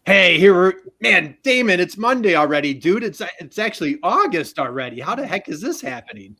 Hey, man, Damon, it's Monday already, dude. It's actually August already. How the heck is this happening?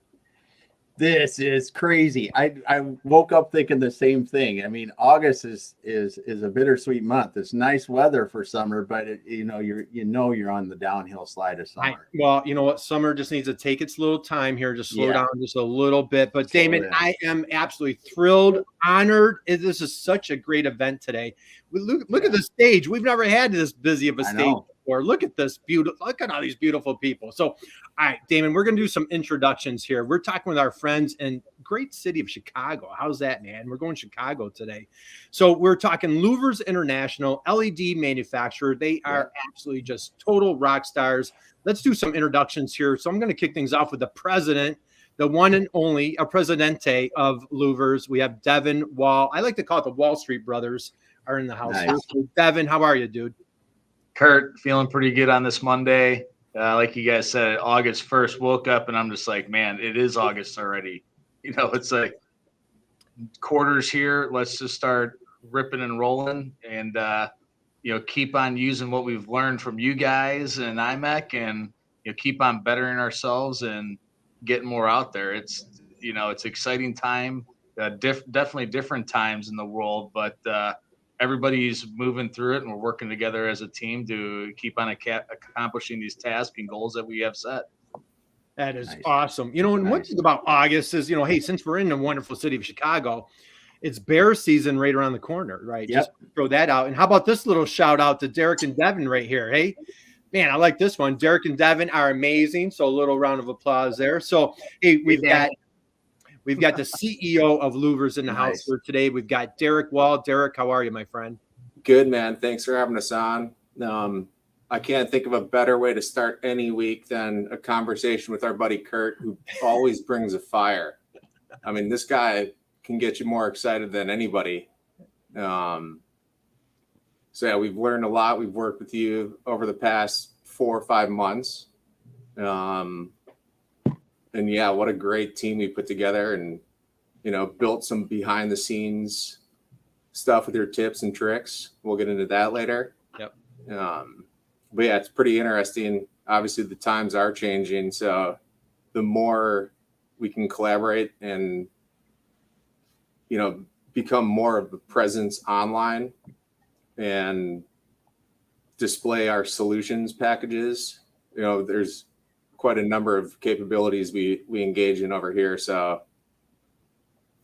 This is crazy. I woke up thinking the same thing. I mean, August is a bittersweet month. It's nice weather for summer, but you're on the downhill slide of summer. Well, you know what? Summer just needs to take its little time here, just slow down just a little bit. But Damon, I am absolutely thrilled, honored. This is such a great event today. Look at the stage. We've never had this busy of a stage before. Look at this beautiful. Look at all these beautiful people. So, all right, Damon, we're going to do some introductions here. We're talking with our friends in great city of Chicago. How's that, man? We're going to Chicago today. So we're talking Louvers International, LED manufacturer. They are absolutely just total rock stars. Let's do some introductions here. So I'm going to kick things off with the president, the one and only presidente of Louvers. We have Devin Wall. I like to call it the Wall Street brothers are in the house. Nice. So Devin, how are you, dude? Kurt, feeling pretty good on this Monday. Like you guys said, August 1st, woke up and I'm just like, man, it is August already. You know, it's like quarters here. Let's just start ripping and rolling and, keep on using what we've learned from you guys and IMEC and, keep on bettering ourselves and getting more out there. It's exciting time, definitely different times in the world, but everybody's moving through it and we're working together as a team to keep on accomplishing these tasks and goals that we have set. That is awesome. And one thing about August is, hey, since we're in the wonderful city of Chicago, it's bear season right around the corner, right? Yep. Just throw that out. And how about this little shout out to Derek and Devin right here? Hey, man, I like this one. Derek and Devin are amazing. So a little round of applause there. So, hey, we've got the CEO of Louvers in the house here today. We've got Derek Wall. Derek, how are you, my friend? Good, man. Thanks for having us on. I can't think of a better way to start any week than a conversation with our buddy Kurt, who always brings a fire. I mean, this guy can get you more excited than anybody. So yeah, we've learned a lot. We've worked with you over the past 4 or 5 months. And yeah, what a great team we put together and, built some behind the scenes stuff with your tips and tricks. We'll get into that later. Yep. But yeah, it's pretty interesting. Obviously the times are changing. So the more we can collaborate and, become more of a presence online and display our solutions packages, there's quite a number of capabilities we engage in over here. So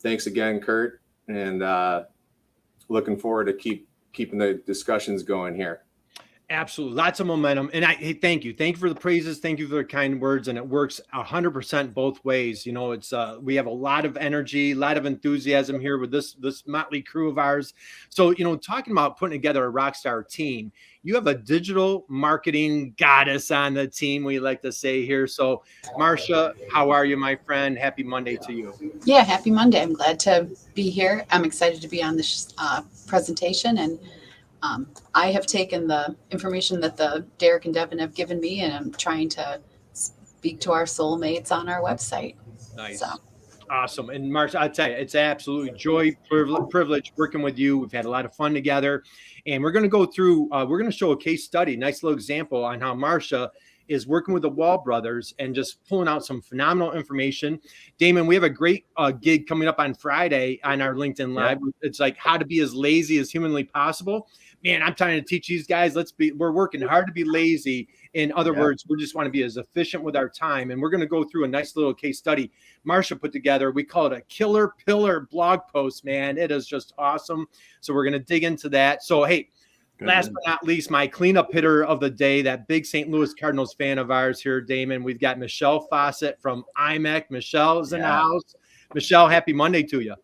thanks again, Kurt, and looking forward to keeping the discussions going here. Absolutely. Lots of momentum. And thank you. Thank you for the praises. Thank you for the kind words. And it works 100% both ways. It's we have a lot of energy, a lot of enthusiasm here with this motley crew of ours. So, talking about putting together a rock star team, you have a digital marketing goddess on the team, we like to say here. So Marcia, how are you, my friend? Happy Monday to you. Yeah, happy Monday. I'm glad to be here. I'm excited to be on this presentation, and I have taken the information that the Derek and Devin have given me, and I'm trying to speak to our soulmates on our website. Nice. So. Awesome. And Marcia, I'll tell you, it's absolutely joy, privilege working with you. We've had a lot of fun together, and we're going to go through, we're going to show a case study, nice little example on how Marcia is working with the Wall brothers and just pulling out some phenomenal information. Damon, we have a great gig coming up on Friday on our LinkedIn Live. Yeah. It's like how to be as lazy as humanly possible. Man, I'm trying to teach these guys, we're working hard to be lazy. In other words, we just want to be as efficient with our time. And we're going to go through a nice little case study Marcia put together. We call it a killer pillar blog post, man. It is just awesome. So we're going to dig into that. So, hey, last but not least, my cleanup hitter of the day, that big St. Louis Cardinals fan of ours here, Damon. We've got Michelle Fossett from IMEC. Michelle is in the house. Michelle, happy Monday to you.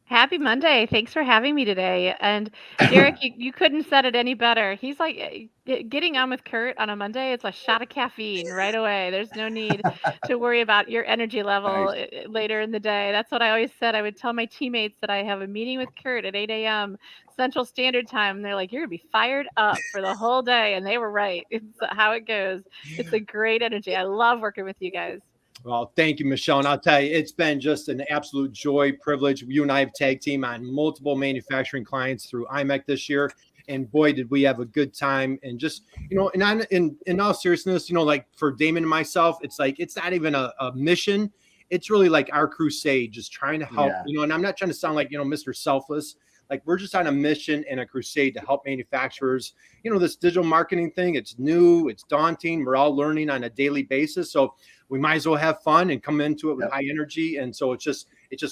Happy Monday. Thanks for having me today. And Derek, you couldn't have said it any better. He's like getting on with Kurt on a Monday. It's a shot of caffeine right away. There's no need to worry about your energy level later in the day. That's what I always said. I would tell my teammates that I have a meeting with Kurt at 8 a.m. Central Standard Time. And they're like, you're going to be fired up for the whole day. And they were right. It's how it goes. It's a great energy. I love working with you guys. Well, thank you, Michelle. And I'll tell you, it's been just an absolute joy, privilege. You and I have tag team on multiple manufacturing clients through IMEC this year. And boy, did we have a good time. And just, in all seriousness, like for Damon and myself, it's like, it's not even a mission. It's really like our crusade, just trying to help, and I'm not trying to sound like, Mr. Selfless. Like we're just on a mission and a crusade to help manufacturers. This digital marketing thing, it's new, it's daunting. We're all learning on a daily basis. So we might as well have fun and come into it with high energy. And so it's just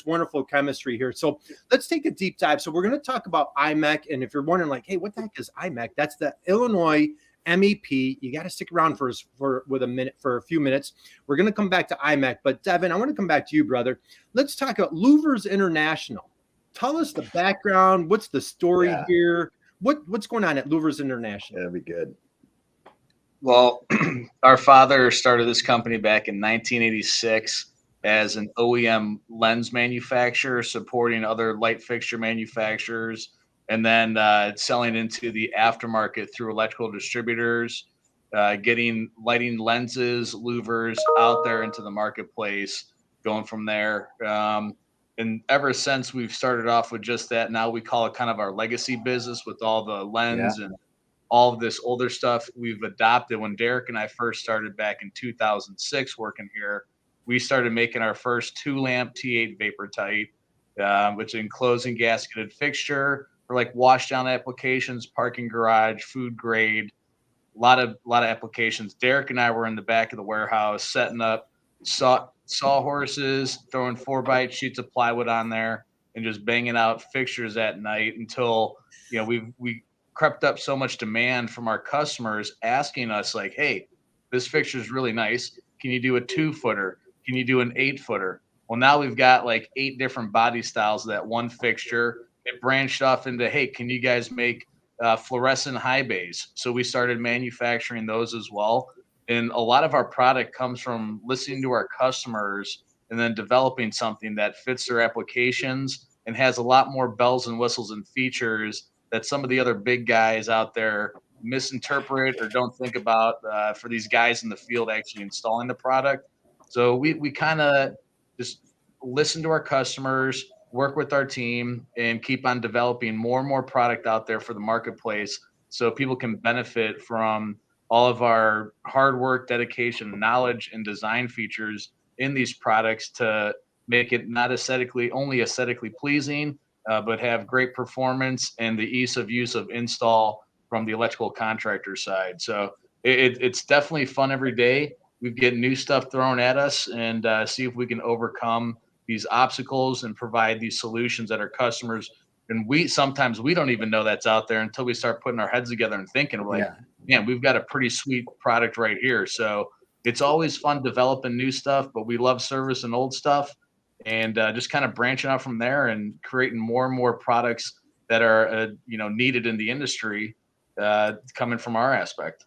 wonderful chemistry here. So let's take a deep dive. So we're going to talk about IMEC. And if you're wondering like, hey, what the heck is IMEC? That's the Illinois MEP. You got to stick around for a few minutes. We're going to come back to IMEC, but Devin, I want to come back to you, brother. Let's talk about Louvers International. Tell us the background. What's the story here? What's going on at Louvers International? That'd be good. Well, our father started this company back in 1986 as an OEM lens manufacturer, supporting other light fixture manufacturers, and then selling into the aftermarket through electrical distributors, getting lighting lenses, louvers out there into the marketplace, going from there. And ever since we've started off with just that, now we call it kind of our legacy business with all the lens and all of this older stuff we've adopted. When Derek and I first started back in 2006 working here, we started making our first 2-lamp T8 vapor tight, which is enclosed and gasketed fixture for like wash down applications, parking garage, food grade, a lot of applications. Derek and I were in the back of the warehouse setting up sawhorses, throwing 4x sheets of plywood on there, and just banging out fixtures at night until we crept up so much demand from our customers asking us like, hey, this fixture is really nice. Can you do a 2-footer? Can you do an 8-footer? Well, now we've got like 8 different body styles of that one fixture. It branched off into, hey, can you guys make fluorescent high bays? So we started manufacturing those as well. And a lot of our product comes from listening to our customers and then developing something that fits their applications and has a lot more bells and whistles and features that some of the other big guys out there misinterpret or don't think about for these guys in the field actually installing the product. So we kind of just listen to our customers, work with our team, and keep on developing more and more product out there for the marketplace so people can benefit from all of our hard work, dedication, knowledge, and design features in these products to make it not only aesthetically pleasing, but have great performance and the ease of use of install from the electrical contractor side. So it's definitely fun every day. We get new stuff thrown at us and see if we can overcome these obstacles and provide these solutions that our customers, and sometimes we don't even know that's out there until we start putting our heads together and thinking, we're like, man, we've got a pretty sweet product right here. So it's always fun developing new stuff, but we love servicing old stuff and just kind of branching out from there and creating more and more products that are needed in the industry coming from our aspect.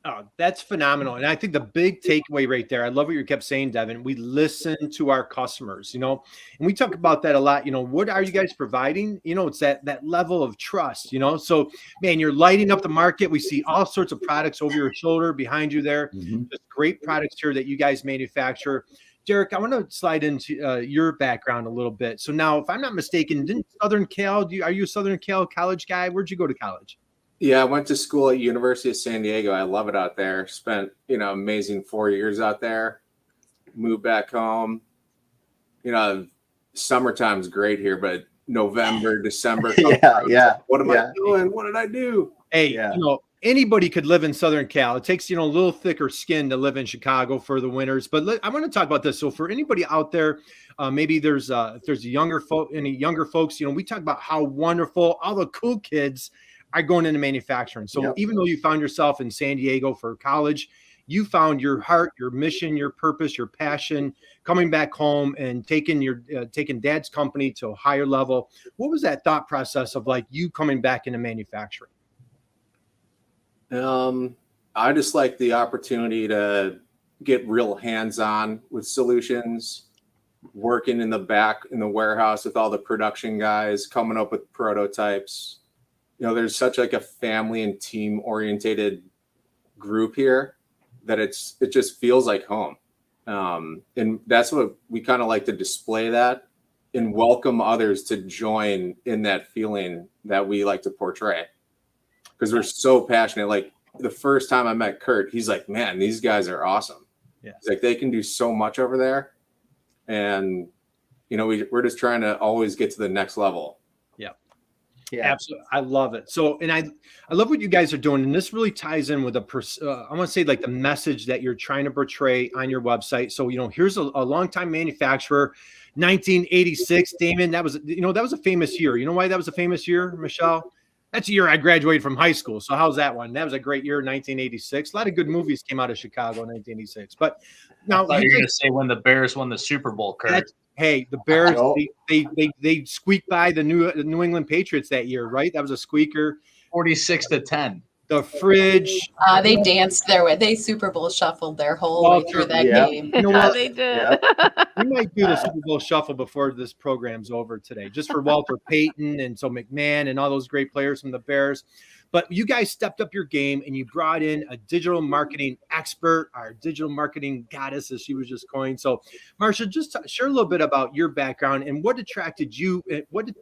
Oh, that's phenomenal. And I think the big takeaway right there, I love what you kept saying, Devin. We listen to our customers, and we talk about that a lot. What are you guys providing? It's that level of trust, So, man, you're lighting up the market. We see all sorts of products over your shoulder behind you there. Just great products here that you guys manufacture. Derek, I want to slide into your background a little bit. So now, if I'm not mistaken, didn't Southern Cal, are you a Southern Cal college guy? Where'd you go to college? Yeah, I went to school at University of San Diego. I love it out there. Spent, amazing 4 years out there. Moved back home. Summertime's great here, but November, December. What am I doing? What did I do? Hey, anybody could live in Southern Cal. It takes, a little thicker skin to live in Chicago for the winters. But I want to talk about this. So for anybody out there, maybe if there's any younger folks, we talk about how wonderful all the cool kids are going into manufacturing. So even though you found yourself in San Diego for college, you found your heart, your mission, your purpose, your passion, coming back home and taking dad's company to a higher level. What was that thought process of like you coming back into manufacturing? I just like the opportunity to get real hands-on with solutions, working in the back in the warehouse with all the production guys, coming up with prototypes. There's such like a family and team orientated group here that it just feels like home. And that's what we kind of like to display that and welcome others to join in that feeling that we like to portray. because we're so passionate. Like the first time I met Kurt, he's like, man, these guys are awesome. Yeah. It's like they can do so much over there. And, we're just trying to always get to the next level. Yeah. Absolutely. I love it. So, and I love what you guys are doing. And this really ties in with I want to say like the message that you're trying to portray on your website. So, here's a longtime manufacturer, 1986, Damon, that was a famous year. You know why that was a famous year, Michelle? That's the year I graduated from high school. So how's that one? That was a great year, 1986. A lot of good movies came out of Chicago in 1986. But now I thought you were going to say when the Bears won the Super Bowl, Kurt. Hey, the Bears, they squeaked by the New England Patriots that year, right? That was a squeaker. 46-10. The fridge. They danced their way. They Super Bowl shuffled their whole way through that game. You know what? They did. We might do the Super Bowl shuffle before this program's over today, just for Walter Payton and so McMahon and all those great players from the Bears. But you guys stepped up your game and you brought in a digital marketing expert, our digital marketing goddess, as she was just coined. So, Marcia, just share a little bit about your background and what attracted you. With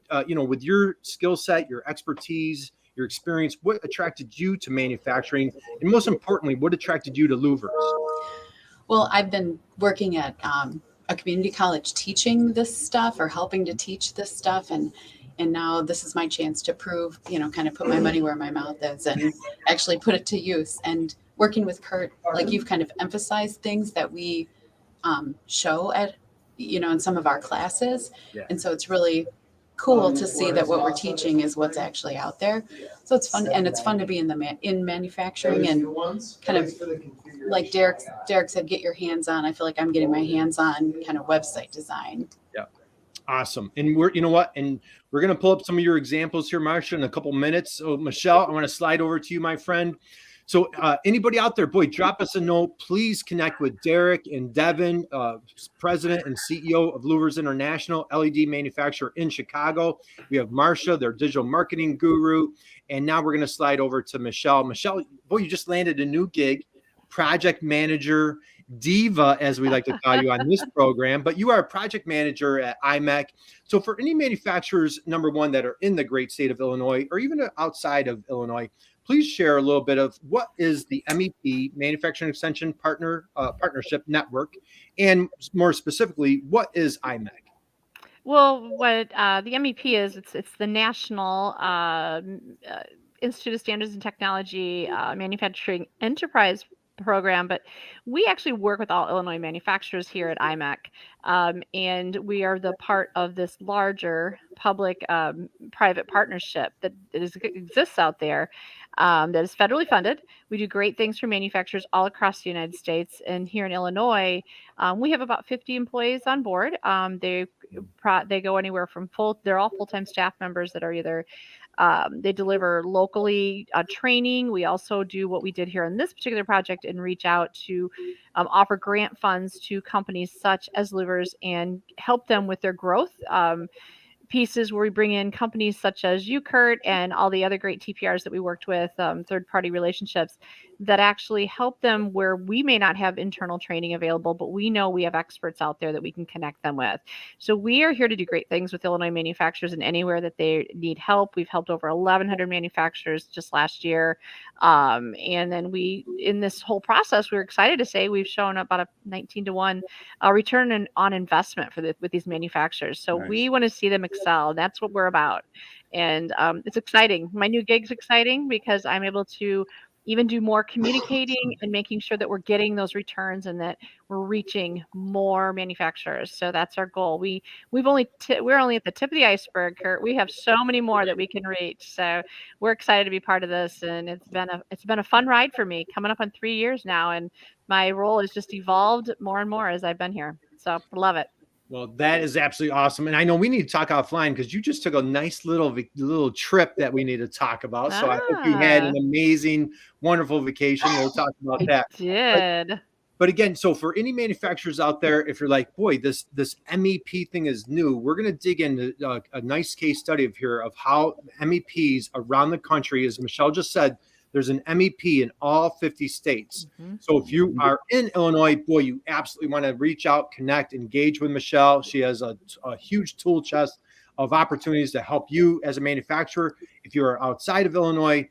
your skill set, your expertise, your experience, what attracted you to manufacturing, and most importantly, what attracted you to Louvers? Well, I've been working at a community college teaching this stuff or helping to teach this stuff, and now this is my chance to prove, kind of put my money where my mouth is and actually put it to use. And working with Kurt, like you've kind of emphasized things that we show at, in some of our classes. Yeah. And so it's really cool to see that what we're teaching is what's actually out there. So it's fun, and it's fun to be in manufacturing and kind of like Derek said, get your hands on. I feel like I'm getting my hands on kind of website design. Yeah. Awesome. And we're going to pull up some of your examples here, Marcia, in a couple minutes. So Michelle, I want to slide over to you, my friend. So anybody out there, boy, drop us a note. Please connect with Derek and Devin, president and CEO of Louvers International, LED manufacturer in Chicago. We have Marcia, their digital marketing guru. And now we're going to slide over to Michelle. Michelle, boy, you just landed a new gig, project manager, diva, as we like to call you on this program, but you are a project manager at IMEC. So for any manufacturers, number one, that are in the great state of Illinois or even outside of Illinois, please share a little bit of what is the MEP, Manufacturing Extension Partnership Network, and more specifically, what is IMEC? Well, what the MEP is, it's the National Institute of Standards and Technology Manufacturing Enterprise Program, but we actually work with all Illinois manufacturers here at IMEC, and we are the part of this larger public-private partnership that exists out there that is federally funded. We do great things for manufacturers all across the United States, and here in Illinois, we have about 50 employees on board. They go anywhere from they're all full-time staff members that are either they deliver locally training. We also do what we did here on this particular project and reach out to offer grant funds to companies such as Louvers and help them with their growth pieces, where we bring in companies such as you, Kurt, and all the other great TPRs that we worked with, third-party relationships that actually help them where we may not have internal training available, but we know we have experts out there that we can connect them with. So we are here to do great things with Illinois manufacturers and anywhere that they need help. We've helped over 1,100 manufacturers just last year. And then in this whole process, we're excited to say we've shown about a 19-to-1 return on investment with these manufacturers. So nice. We want to see them excel. That's what we're about. And it's exciting. My new gig's exciting because I'm able to even do more communicating and making sure that we're getting those returns and that we're reaching more manufacturers. So that's our goal. We're only at the tip of the iceberg, Kurt. We have so many more that we can reach. So we're excited to be part of this, and it's been a fun ride for me, coming up on 3 years now, and my role has just evolved more and more as I've been here. So I love it. Well, that is absolutely awesome. And I know we need to talk offline because you just took a nice little trip that we need to talk about. So I hope you had an amazing, wonderful vacation. We'll talk about that. I did. But again, so for any manufacturers out there, if you're like, boy, this MEP thing is new, we're going to dig into a nice case study of how MEPs around the country, as Michelle just said, there's an MEP in all 50 states. Mm-hmm. So if you are in Illinois, boy, you absolutely want to reach out, connect, engage with Michelle. She has a huge tool chest of opportunities to help you as a manufacturer. If you are outside of Illinois,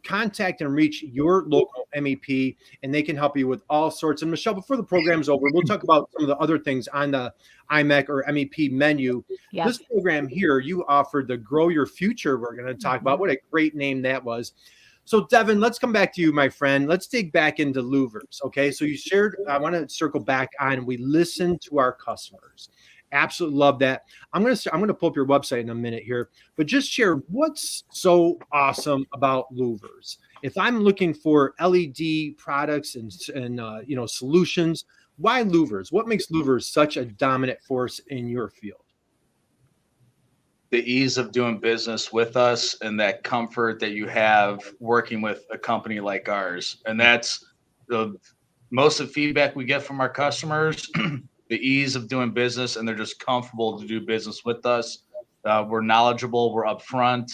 contact and reach your local MEP, and they can help you with all sorts. And Michelle, before the program's over, we'll talk about some of the other things on the IMEC or MEP menu. Yes. This program here, you offered the Grow Your Future. We're going to talk about what a great name that was. So Devin, let's come back to you, my friend. Let's dig back into Louvers. Okay. So you shared, I want to circle back on, we listen to our customers. Absolutely love that. I'm going to pull up your website in a minute here, but just share what's so awesome about Louvers. If I'm looking for LED products and solutions, why Louvers? What makes Louvers such a dominant force in your field? The ease of doing business with us and that comfort that you have working with a company like ours. And that's the most of the feedback we get from our customers, the ease of doing business, and they're just comfortable to do business with us. We're knowledgeable, we're upfront,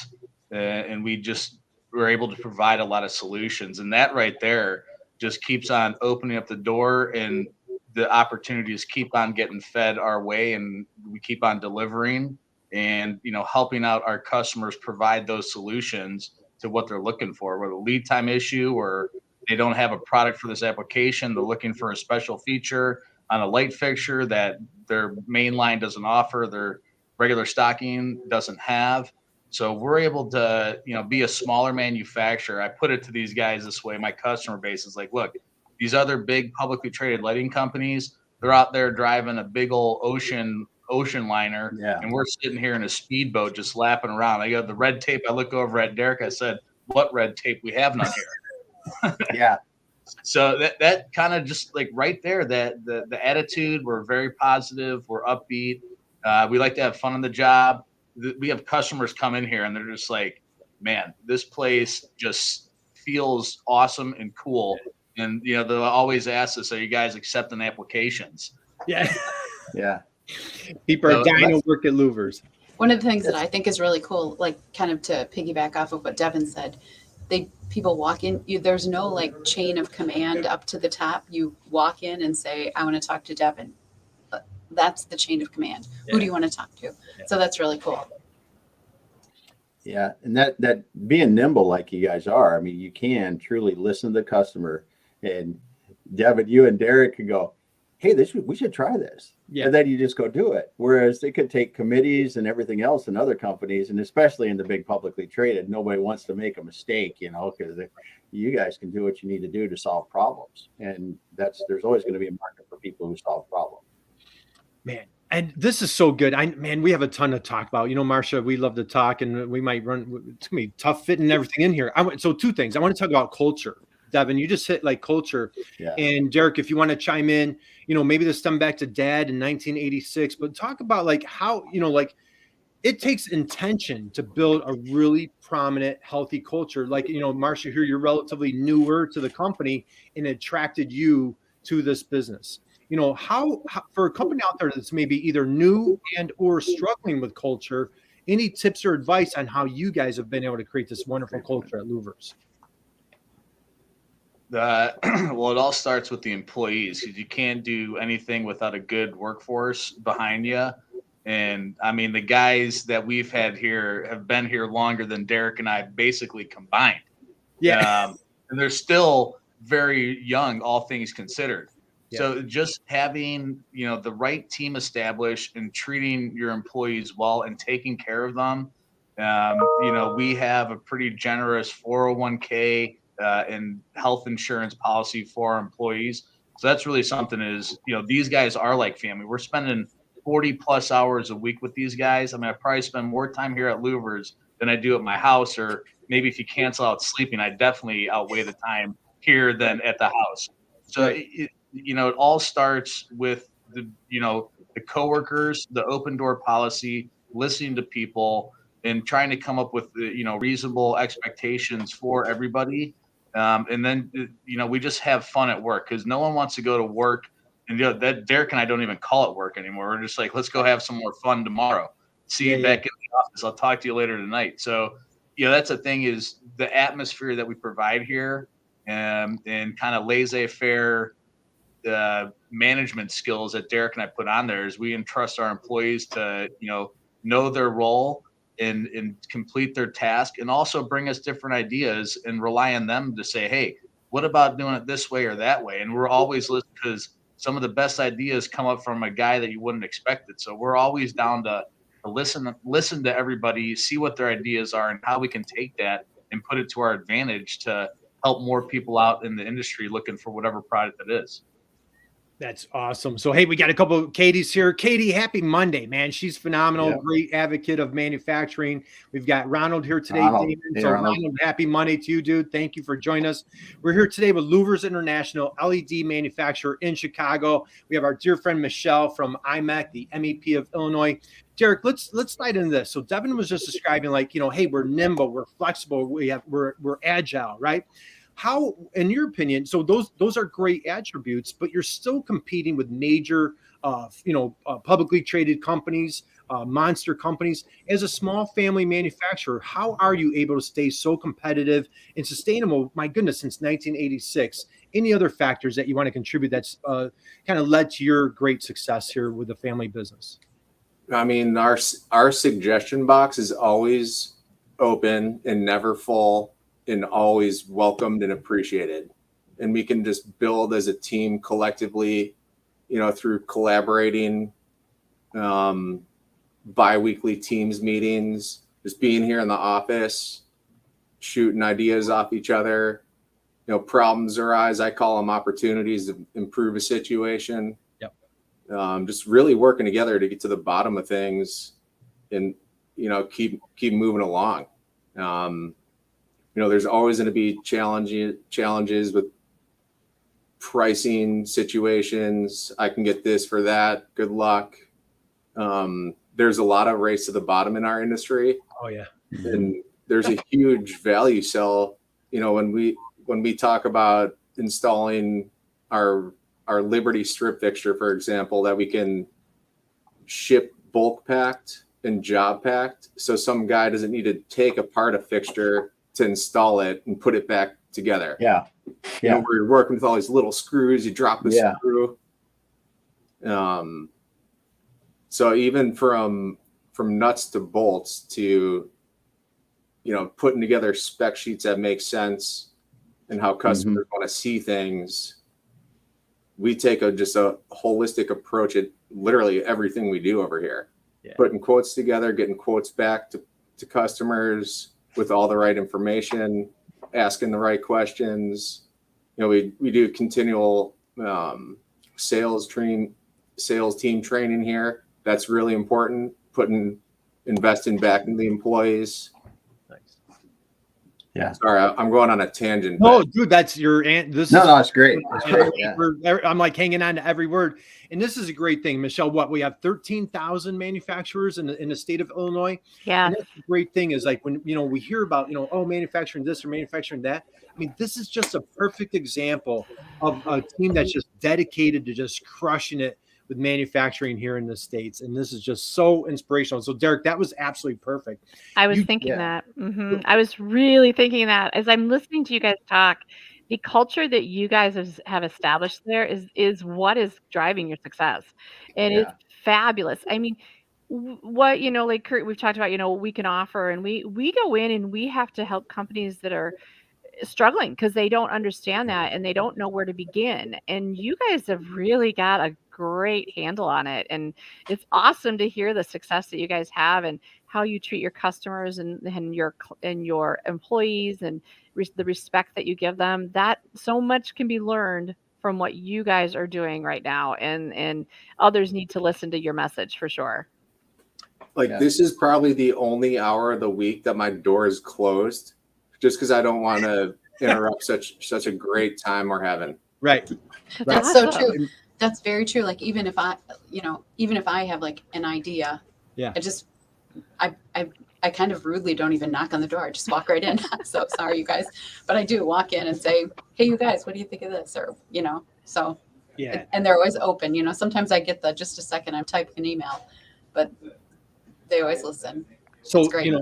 and we're able to provide a lot of solutions. And that right there just keeps on opening up the door, and the opportunities keep on getting fed our way, and we keep on delivering and, helping out our customers provide those solutions to what they're looking for, whether a lead time issue or they don't have a product for this application, they're looking for a special feature on a light fixture that their main line doesn't offer, their regular stocking doesn't have. So we're able to, be a smaller manufacturer. I put it to these guys this way. My customer base is like, look, these other big publicly traded lighting companies, they're out there driving a big old ocean liner, and we're sitting here in a speedboat just lapping around. I got the red tape. I look over at Derek. I said, what red tape? We have none here. Yeah. So that kind of just like right there, that the attitude, we're very positive, we're upbeat. We like to have fun on the job. We have customers come in here and they're just like, man, this place just feels awesome and cool. And, they'll always ask us, are you guys accepting applications? Yeah. Yeah. People are dying to work at Louvers. One of the things that I think is really cool, like kind of to piggyback off of what Devin said, people walk in, there's no like chain of command up to the top. You walk in and say, I want to talk to Devin. That's the chain of command. Yeah. Who do you want to talk to? Yeah. So that's really cool. Yeah. And that being nimble like you guys are, I mean, you can truly listen to the customer, and Devin, you and Derek could go, hey, we should try this. Yeah. And then you just go do it. Whereas it could take committees and everything else in other companies, and especially in the big publicly traded, nobody wants to make a mistake, because you guys can do what you need to do to solve problems. And there's always going to be a market for people who solve problems. Man, and this is so good. We have a ton to talk about. Marcia, we love to talk, and we might run. It's gonna be tough fitting everything in here. So two things. I want to talk about culture. Devin, you just hit like culture. Yeah. And Derek, if you want to chime in, maybe this stemmed back to Dad in 1986, but talk about like how, it takes intention to build a really prominent, healthy culture. Like, Marcia, here, you're relatively newer to the company and it attracted you to this business. How for a company out there that's maybe either new and or struggling with culture, any tips or advice on how you guys have been able to create this wonderful culture at Louvers? Well, it all starts with the employees, because you can't do anything without a good workforce behind you. And I mean, the guys that we've had here have been here longer than Derek and I basically combined. Yeah. And they're still very young, all things considered. Yeah. So just having, the right team established and treating your employees well and taking care of them. We have a pretty generous 401k and health insurance policy for our employees. So that's really something is, these guys are like family. We're spending 40 plus hours a week with these guys. I mean, I probably spend more time here at Louvers than I do at my house, or maybe if you cancel out sleeping, I definitely outweigh the time here than at the house. So, it all starts with the coworkers, the open door policy, listening to people and trying to come up with, reasonable expectations for everybody. And then, we just have fun at work, because no one wants to go to work. And that Derek and I don't even call it work anymore. We're just like, let's go have some more fun tomorrow. See you back in the office. I'll talk to you later tonight. So, that's the thing, is the atmosphere that we provide here, and kind of laissez-faire management skills that Derek and I put on there, is we entrust our employees to, know their role and complete their task, and also bring us different ideas and rely on them to say, hey, what about doing it this way or that way? And we're always listening, because some of the best ideas come up from a guy that you wouldn't expect it. So we're always down to listen to everybody, see what their ideas are and how we can take that and put it to our advantage to help more people out in the industry looking for whatever product it is. That's awesome. So, hey, we got a couple of Katie's here. Katie, happy Monday, man. She's phenomenal. Yep. Great advocate of manufacturing. We've got Ronald here today. Ronald. Damon. Hey, So, Ronald. Ronald, happy Monday to you, dude. Thank you for joining us. We're here today with Louvers International, LED manufacturer in Chicago. We have our dear friend Michelle from IMEC, the MEP of Illinois. Derek, let's slide into this. So, Devin was just describing, like, hey, we're nimble, we're flexible, we're agile, right? How, in your opinion, so those are great attributes, but you're still competing with major, publicly traded companies, monster companies. As a small family manufacturer, how are you able to stay so competitive and sustainable? My goodness, since 1986. Any other factors that you want to contribute that's kind of led to your great success here with the family business? I mean, our suggestion box is always open and never full, and always welcomed and appreciated. And we can just build as a team collectively, through collaborating, bi-weekly teams meetings, just being here in the office, shooting ideas off each other. Problems arise, I call them opportunities to improve a situation. Yep. Just really working together to get to the bottom of things and, keep moving along. There's always going to be challenges with pricing situations. I can get this for that. Good luck. There's a lot of race to the bottom in our industry. Oh yeah. And there's a huge value sell. When we talk about installing our Liberty strip fixture, for example, that we can ship bulk packed and job packed. So some guy doesn't need to take apart a fixture to install it and put it back together. Yeah. Where you're working with all these little screws, you drop the screw. So even from nuts to bolts to, putting together spec sheets that make sense and how customers want to see things, we take just a holistic approach at literally everything we do over here. Yeah. Putting quotes together, getting quotes back to customers with all the right information, asking the right questions. We do continual sales team training here. That's really important. Investing back in the employees. Nice. Yeah. Sorry, I'm going on a tangent. No, dude, that's your this. No, it's great. It's great. Yeah. I'm like hanging on to every word, and this is a great thing, Michelle. What we have 13,000 manufacturers in the state of Illinois. Yeah. And that's the great thing is like when we hear about manufacturing this or manufacturing that. I mean, this is just a perfect example of a team that's just dedicated to just crushing it with manufacturing here in the States. And this is just so inspirational. So Derek, that was absolutely perfect. I was thinking that. I was really thinking that as I'm listening to you guys talk. The culture that you guys have established there is what is driving your success. And it's fabulous. I mean, what, like Kurt, we've talked about, what we can offer, and we go in and we have to help companies that are struggling because they don't understand that and they don't know where to begin. And you guys have really got a great handle on it. And it's awesome to hear the success that you guys have and how you treat your customers and your employees and the respect that you give them. That so much can be learned from what you guys are doing right now. And others need to listen to your message for sure. This is probably the only hour of the week that my door is closed, just because I don't want to interrupt such a great time we're having. Right. That's so true. That's very true. Like even if I have like an idea, I kind of rudely don't even knock on the door. I just walk right in. So sorry, you guys, but I do walk in and say, "Hey, you guys, what do you think of this?" Or so. Yeah. And they're always open. Sometimes I get just a second. I'm typing an email, but they always listen. So it's great.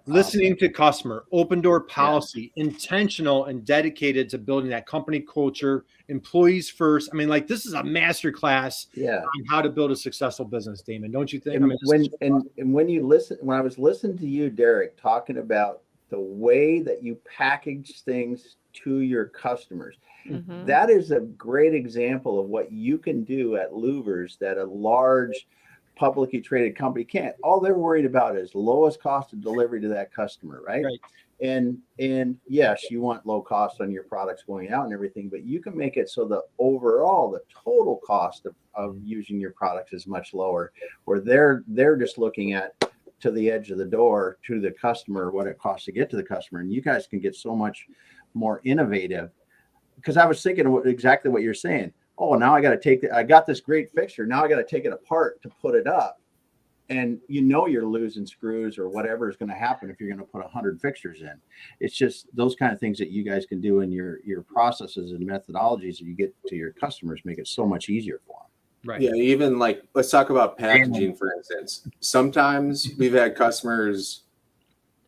Listening to customer, open door policy, intentional and dedicated to building that company culture, employees first. I mean, like, this is a master class on how to build a successful business, Damon. Don't you think? And when you listen, when I was listening to you, Derek, talking about the way that you package things to your customers, that is a great example of what you can do at Louvers that a large publicly traded company can't. All they're worried about is lowest cost of delivery to that customer, right? And yes, you want low cost on your products going out and everything, but you can make it so the total cost of using your products is much lower, where they're just looking at to the edge of the door to the customer, what it costs to get to the customer. And you guys can get so much more innovative, because I was thinking exactly what you're saying. Oh, now I got to I got this great fixture. Now I got to take it apart to put it up. And you're losing screws or whatever is going to happen if you're going to put 100 fixtures in. It's just those kind of things that you guys can do in your processes and methodologies that you get to your customers, make it so much easier for them. Right. Yeah. Even like, let's talk about packaging, for instance. Sometimes we've had customers,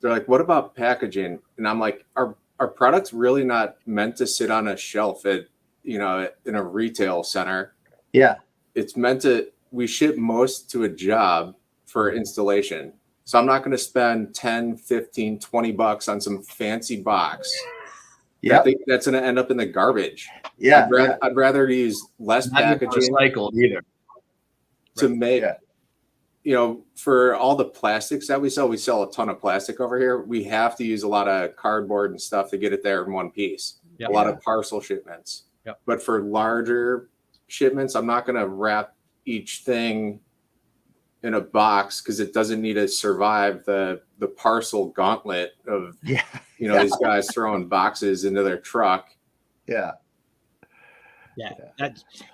they're like, what about packaging? And I'm like, are products really not meant to sit on a shelf at, in a retail center? Yeah. It's meant to, we ship most to a job for installation. So I'm not going to spend 10, 15, 20 bucks on some fancy box. Yeah. I think that's going to end up in the garbage. Yeah. I'd rather use less packaging. Recycled either. To make, for all the plastics that we sell a ton of plastic over here. We have to use a lot of cardboard and stuff to get it there in one piece. A lot of parcel shipments. But for larger shipments, I'm not going to wrap each thing in a box because it doesn't need to survive the parcel gauntlet of these guys throwing boxes into their truck. That's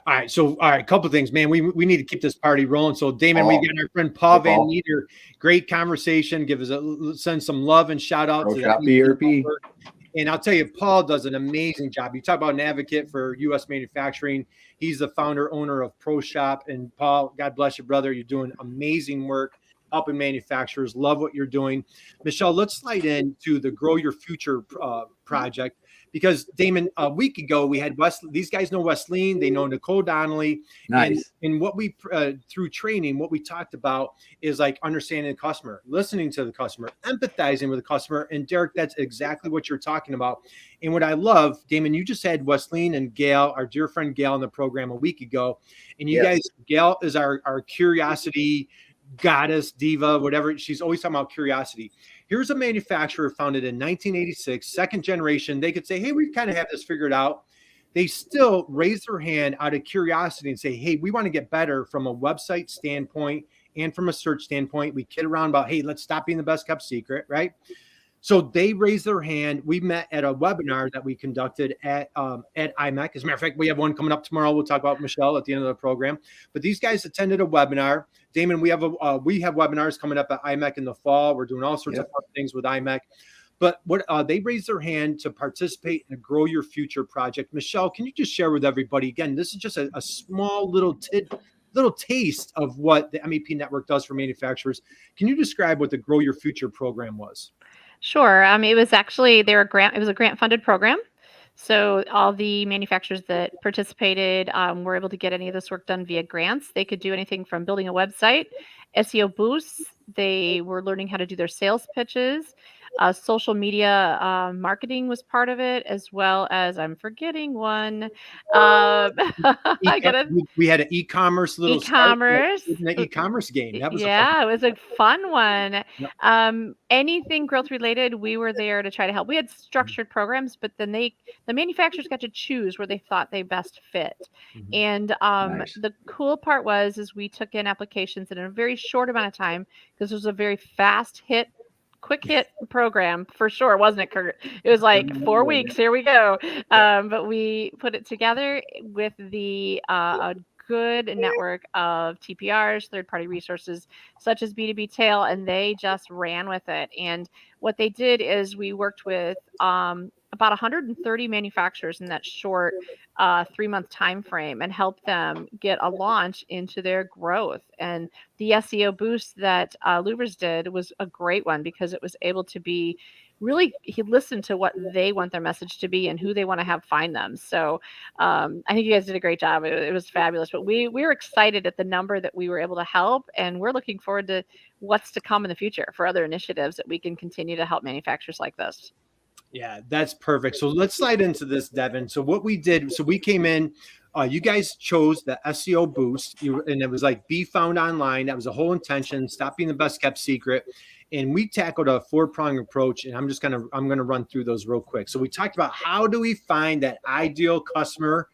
all right. So, a couple of things, man. We need to keep this party rolling. So, Damon, we got our friend Paul Van Meter. Great conversation. Send some love and shout out to that. And I'll tell you, Paul does an amazing job. You talk about an advocate for U.S. manufacturing. He's the owner of Pro Shop. And Paul, God bless you, brother. You're doing amazing work helping manufacturers. Love what you're doing. Michelle, let's slide into the Grow Your Future project. Because, Damon, a week ago, we had these guys know Wesleyan. They know Nicole Donnelly. Nice. And what we, through training, what we talked about is like understanding the customer, listening to the customer, empathizing with the customer. And Derek, that's exactly what you're talking about. And what I love, Damon, you just had Wesleyan and Gail, our dear friend Gail, in the program a week ago. And you guys, Gail is our curiosity goddess, diva, whatever. She's always talking about curiosity. Here's a manufacturer founded in 1986, second generation. They could say, hey, we kind of have this figured out. They still raise their hand out of curiosity and say, hey, we want to get better from a website standpoint and from a search standpoint. We kid around about, hey, let's stop being the best kept secret, right? So they raised their hand. We met at a webinar that we conducted at IMEC. As a matter of fact, we have one coming up tomorrow. We'll talk about Michelle at the end of the program. But these guys attended a webinar. Damon, we have webinars coming up at IMEC in the fall. We're doing all sorts of fun things with IMEC. But what they raised their hand to participate in a Grow Your Future project. Michelle, can you just share with everybody again? This is just a small little taste of what the MEP network does for manufacturers. Can you describe what the Grow Your Future program was? Sure. It was actually it was a grant funded program. So all the manufacturers that participated were able to get any of this work done via grants. They could do anything from building a website, SEO boosts. They were learning how to do their sales pitches. Social media marketing was part of it, as well as I'm forgetting one. We had an e-commerce e-commerce. The e-commerce game. That was it was a fun one. Yep. Anything growth related, we were there to try to help. We had structured programs, but then the manufacturers got to choose where they thought they best fit. And the cool part was we took in applications in a very short amount of time, because it was a very quick hit program for sure, wasn't it, Kurt? It was like 4 weeks. Here we go. But we put it together with the good network of TPRs, third-party resources, such as B2B Tail, and they just ran with it. And what they did is we worked with about 130 manufacturers in that short 3-month time frame and helped them get a launch into their growth. And the SEO boost that Louvers did was a great one because it was able to be really, he listened to what they want their message to be and who they want to have find them. So I think you guys did a great job. It was fabulous. But we were excited at the number that we were able to help, and we're looking forward to what's to come in the future for other initiatives that we can continue to help manufacturers like this. Yeah, that's perfect. So let's slide into this, Devin. So what we did, so we came in, you guys chose the SEO boost, and it was like be found online. That was the whole intention. Stop being the best kept secret. And we tackled a 4-pronged approach, and I'm gonna run through those real quick. So we talked about how do we find that ideal customer.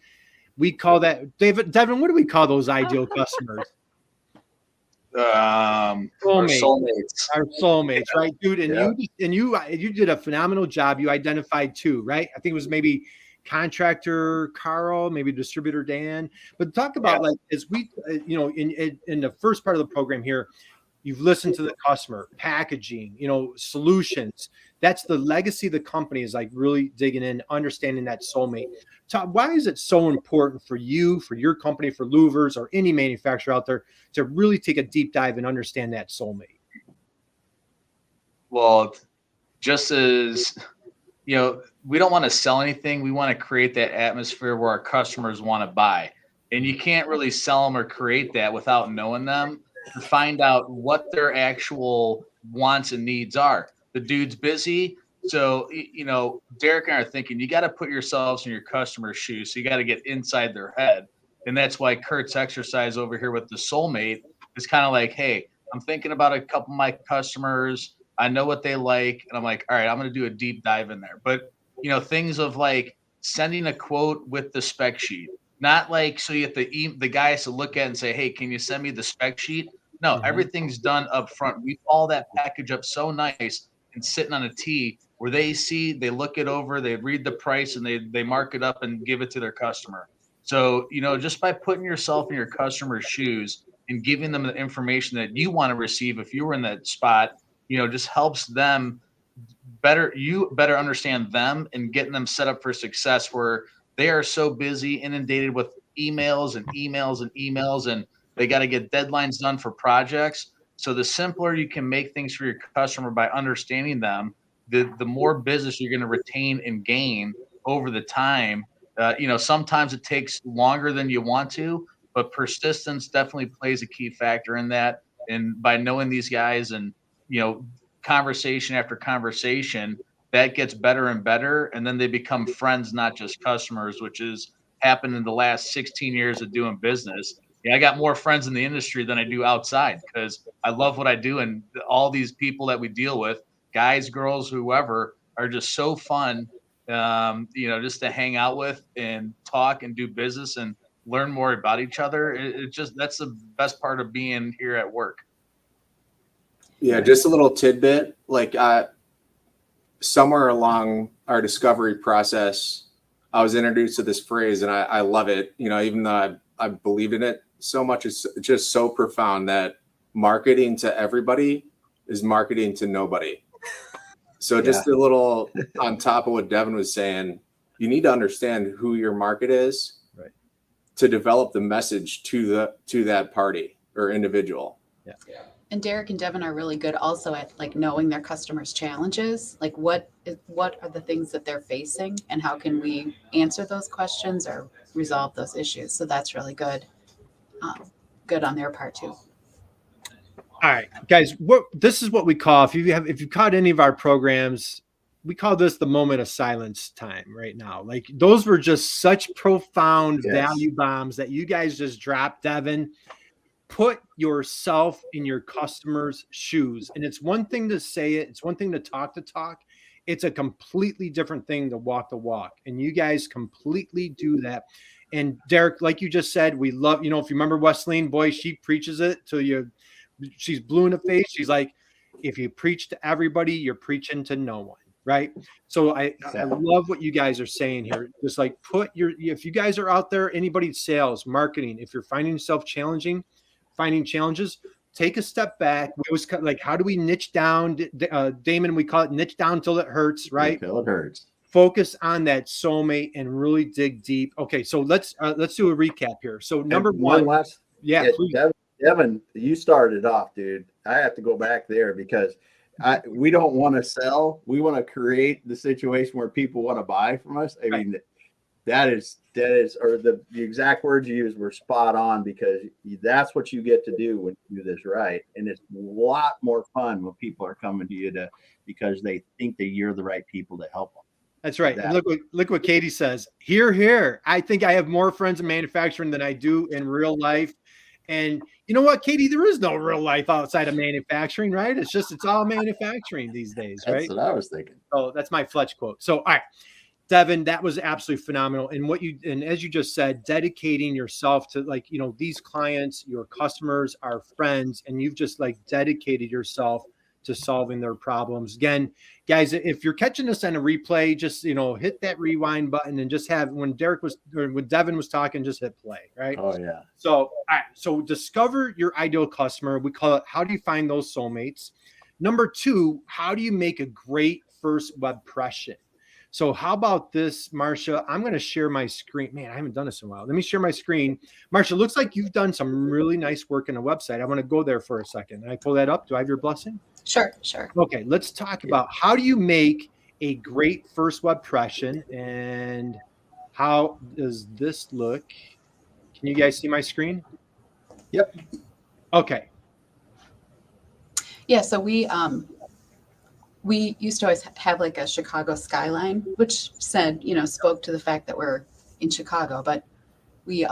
We call that, Devin, what do we call those ideal customers? Soulmates. Our soulmates, right, dude? And you did a phenomenal job. You identified 2, right? I think it was maybe contractor Carl, maybe distributor Dan. But talk about like as we, in the first part of the program here, you've listened to the customer, packaging, solutions. That's the legacy of the company, is like really digging in, understanding that soulmate. Todd, why is it so important for you, for your company, for Louvers or any manufacturer out there to really take a deep dive and understand that soulmate? Well, just as, we don't want to sell anything. We want to create that atmosphere where our customers want to buy. And you can't really sell them or create that without knowing them to find out what their actual wants and needs are. The dude's busy. So, Derek and I are thinking, you got to put yourselves in your customer's shoes. So you got to get inside their head. And that's why Kurt's exercise over here with the soulmate is kind of like, hey, I'm thinking about a couple of my customers. I know what they like. And I'm like, all right, I'm going to do a deep dive in there. But, things of like sending a quote with the spec sheet, not like, so you have the guys to look at and say, hey, can you send me the spec sheet? No, everything's done up front. We follow that package up so nice and sitting on a tee where they look it over, they read the price, and they mark it up and give it to their customer. So, just by putting yourself in your customer's shoes and giving them the information that you want to receive, if you were in that spot, just helps them better understand them and getting them set up for success, where they are so busy, inundated with emails and emails and emails, and they got to get deadlines done for projects. So the simpler you can make things for your customer by understanding them, the more business you're going to retain and gain over the time. Sometimes it takes longer than you want to, but persistence definitely plays a key factor in that. And by knowing these guys and, conversation after conversation, that gets better and better. And then they become friends, not just customers, which has happened in the last 16 years of doing business. Yeah, I got more friends in the industry than I do outside because I love what I do. And all these people that we deal with, guys, girls, whoever, are just so fun, just to hang out with and talk and do business and learn more about each other. That's the best part of being here at work. Yeah, just a little tidbit, like somewhere along our discovery process, I was introduced to this phrase and I love it, even though I believed in it so much. It's just so profound that marketing to everybody is marketing to nobody. So just a little on top of what Devin was saying, you need to understand who your market is, right, to develop the message to that party or individual. Yeah. And Derek and Devin are really good also at like knowing their customers' challenges, like what are the things that they're facing and how can we answer those questions or resolve those issues. So that's really good. Good on their part too. All right, guys, this is what we call, if you caught any of our programs, we call this the moment of silence time right now. Like those were just such profound value bombs that you guys just dropped, Devin. Put yourself in your customer's shoes. And it's one thing to say it. It's one thing to talk the talk. It's a completely different thing to walk the walk. And you guys completely do that. And Derek, like you just said, we love, if you remember Wesleyan, boy, she preaches it till you, she's blue in the face. She's like, if you preach to everybody, you're preaching to no one. right? So I love what you guys are saying here. Just like if you guys are out there, anybody sales, marketing, if you're finding yourself finding challenges, take a step back. We always like, how do we niche down? Damon, we call it niche down until it hurts, right? Until it hurts. Focus on that soulmate and really dig deep. Okay, so let's do a recap here. So number one last, please. Devin, you started off, dude. I have to go back there because we don't want to sell. We want to create the situation where people want to buy from us. I mean, that is, or the exact words you used were spot on, because that's what you get to do when you do this right. And it's a lot more fun when people are coming to you because they think that you're the right people to help them. That's right. And look what Katie says. Here. I think I have more friends in manufacturing than I do in real life. And you know what, Katie? There is no real life outside of manufacturing, right? It's all manufacturing these days, right? That's what I was thinking. Oh, that's my Fletch quote. So, all right, Devin, that was absolutely phenomenal. And as you just said, dedicating yourself to, like, these clients, your customers, our friends, and you've just like dedicated yourself to solving their problems. Again, guys, if you're catching this on a replay, just hit that rewind button and just when Devin was talking, just hit play, right? Oh yeah. So all right, so discover your ideal customer. We call it, how do you find those soulmates? Number 2, how do you make a great first web impression? So how about this, Marcia? I'm going to share my screen. Man, I haven't done this in a while. Let me share my screen. Marcia, looks like you've done some really nice work on the website. I want to go there for a second. Can I pull that up? Do I have your blessing? Sure. Okay, let's talk about how do you make a great first web impression, and how does this look? Can you guys see my screen? Yep. Okay. Yeah. So we used to always have like a Chicago skyline, which spoke to the fact that we're in Chicago, but we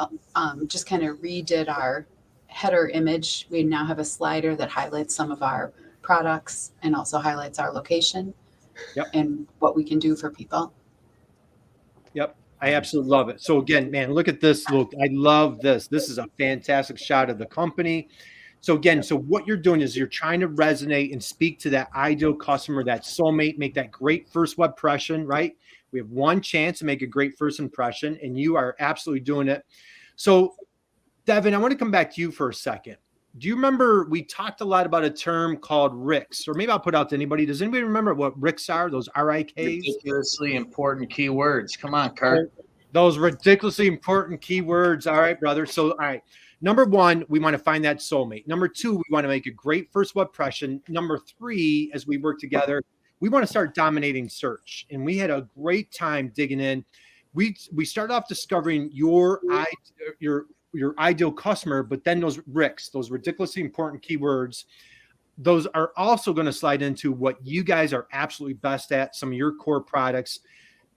just kind of redid our header image. We now have a slider that highlights some of our products and also highlights our location. Yep. And what we can do for people. Yep. I absolutely love it. So again, man, look at this. Look, I love this. This is a fantastic shot of the company. So again, what you're doing is you're trying to resonate and speak to that ideal customer, that soulmate, make that great first web impression, right? We have one chance to make a great first impression, and you are absolutely doing it. So Devin, I want to come back to you for a second. Do you remember we talked a lot about a term called RICs, or maybe I'll put out to anybody. Does anybody remember what RICs are? Those RIKs? Ridiculously important keywords. Come on, Kurt. Those ridiculously important keywords. All right, brother. So, all right. Number 1, we want to find that soulmate. Number 2, we want to make a great first web impression. Number 3, as we work together, we want to start dominating search. And we had a great time digging in. We started off discovering your ideal customer, but then those RICs, those ridiculously important keywords, those are also going to slide into what you guys are absolutely best at, some of your core products.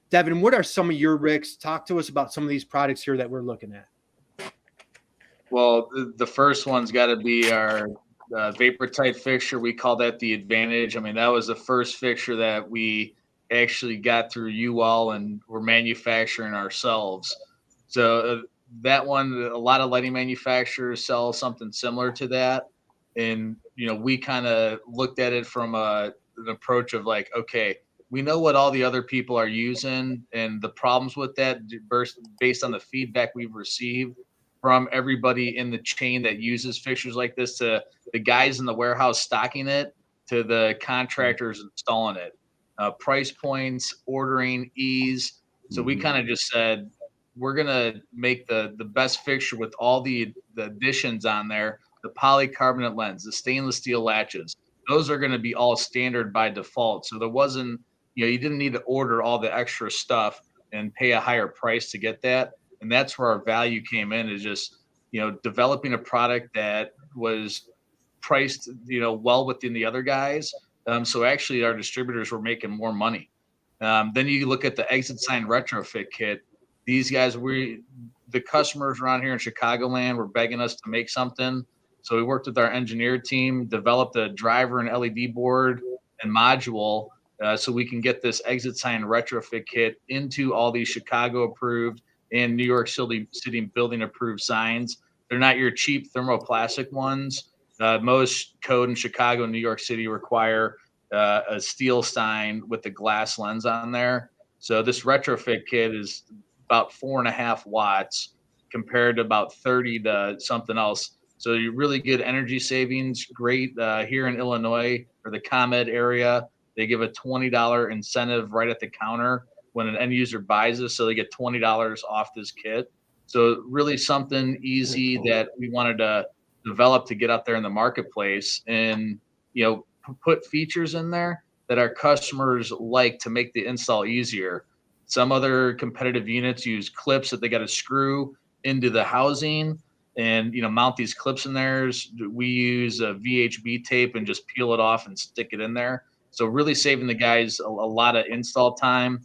Devin, what are some of your RICs? Talk to us about some of these products here that we're looking at. Well, the first one's got to be our vapor tight fixture. We call that the Advantage. I mean, that was the first fixture that we actually got through you all, and we're manufacturing ourselves. So that one, a lot of lighting manufacturers sell something similar to that. And, we kind of looked at it from an approach of like, okay, we know what all the other people are using and the problems with that based on the feedback we've received from everybody in the chain that uses fixtures like this, to the guys in the warehouse stocking it, to the contractors installing it. Price points, ordering, ease. So we kind of just said, we're going to make the best fixture with all the additions on there, the polycarbonate lens, the stainless steel latches. Those are going to be all standard by default. So there wasn't, you didn't need to order all the extra stuff and pay a higher price to get that. And that's where our value came in, is just, developing a product that was priced, well within the other guys. So actually our distributors were making more money. Then you look at the exit sign retrofit kit. These guys, the customers around here in Chicagoland were begging us to make something. So we worked with our engineer team, developed a driver and LED board and module, so we can get this exit sign retrofit kit into all these Chicago approved and New York City building approved signs. They're not your cheap thermoplastic ones. Most code in Chicago and New York City require a steel stein with the glass lens on there. So this retrofit kit is about 4.5 watts compared to about 30 to something else. So you really good energy savings. Great here in Illinois or the ComEd area, they give a $20 incentive right at the counter when an end user buys this, so they get $20 off this kit. So really something easy that we wanted to develop to get out there in the marketplace, and put features in there that our customers like to make the install easier. Some other competitive units use clips that they got to screw into the housing and mount these clips in there. We use a VHB tape and just peel it off and stick it in there. So really saving the guys a lot of install time.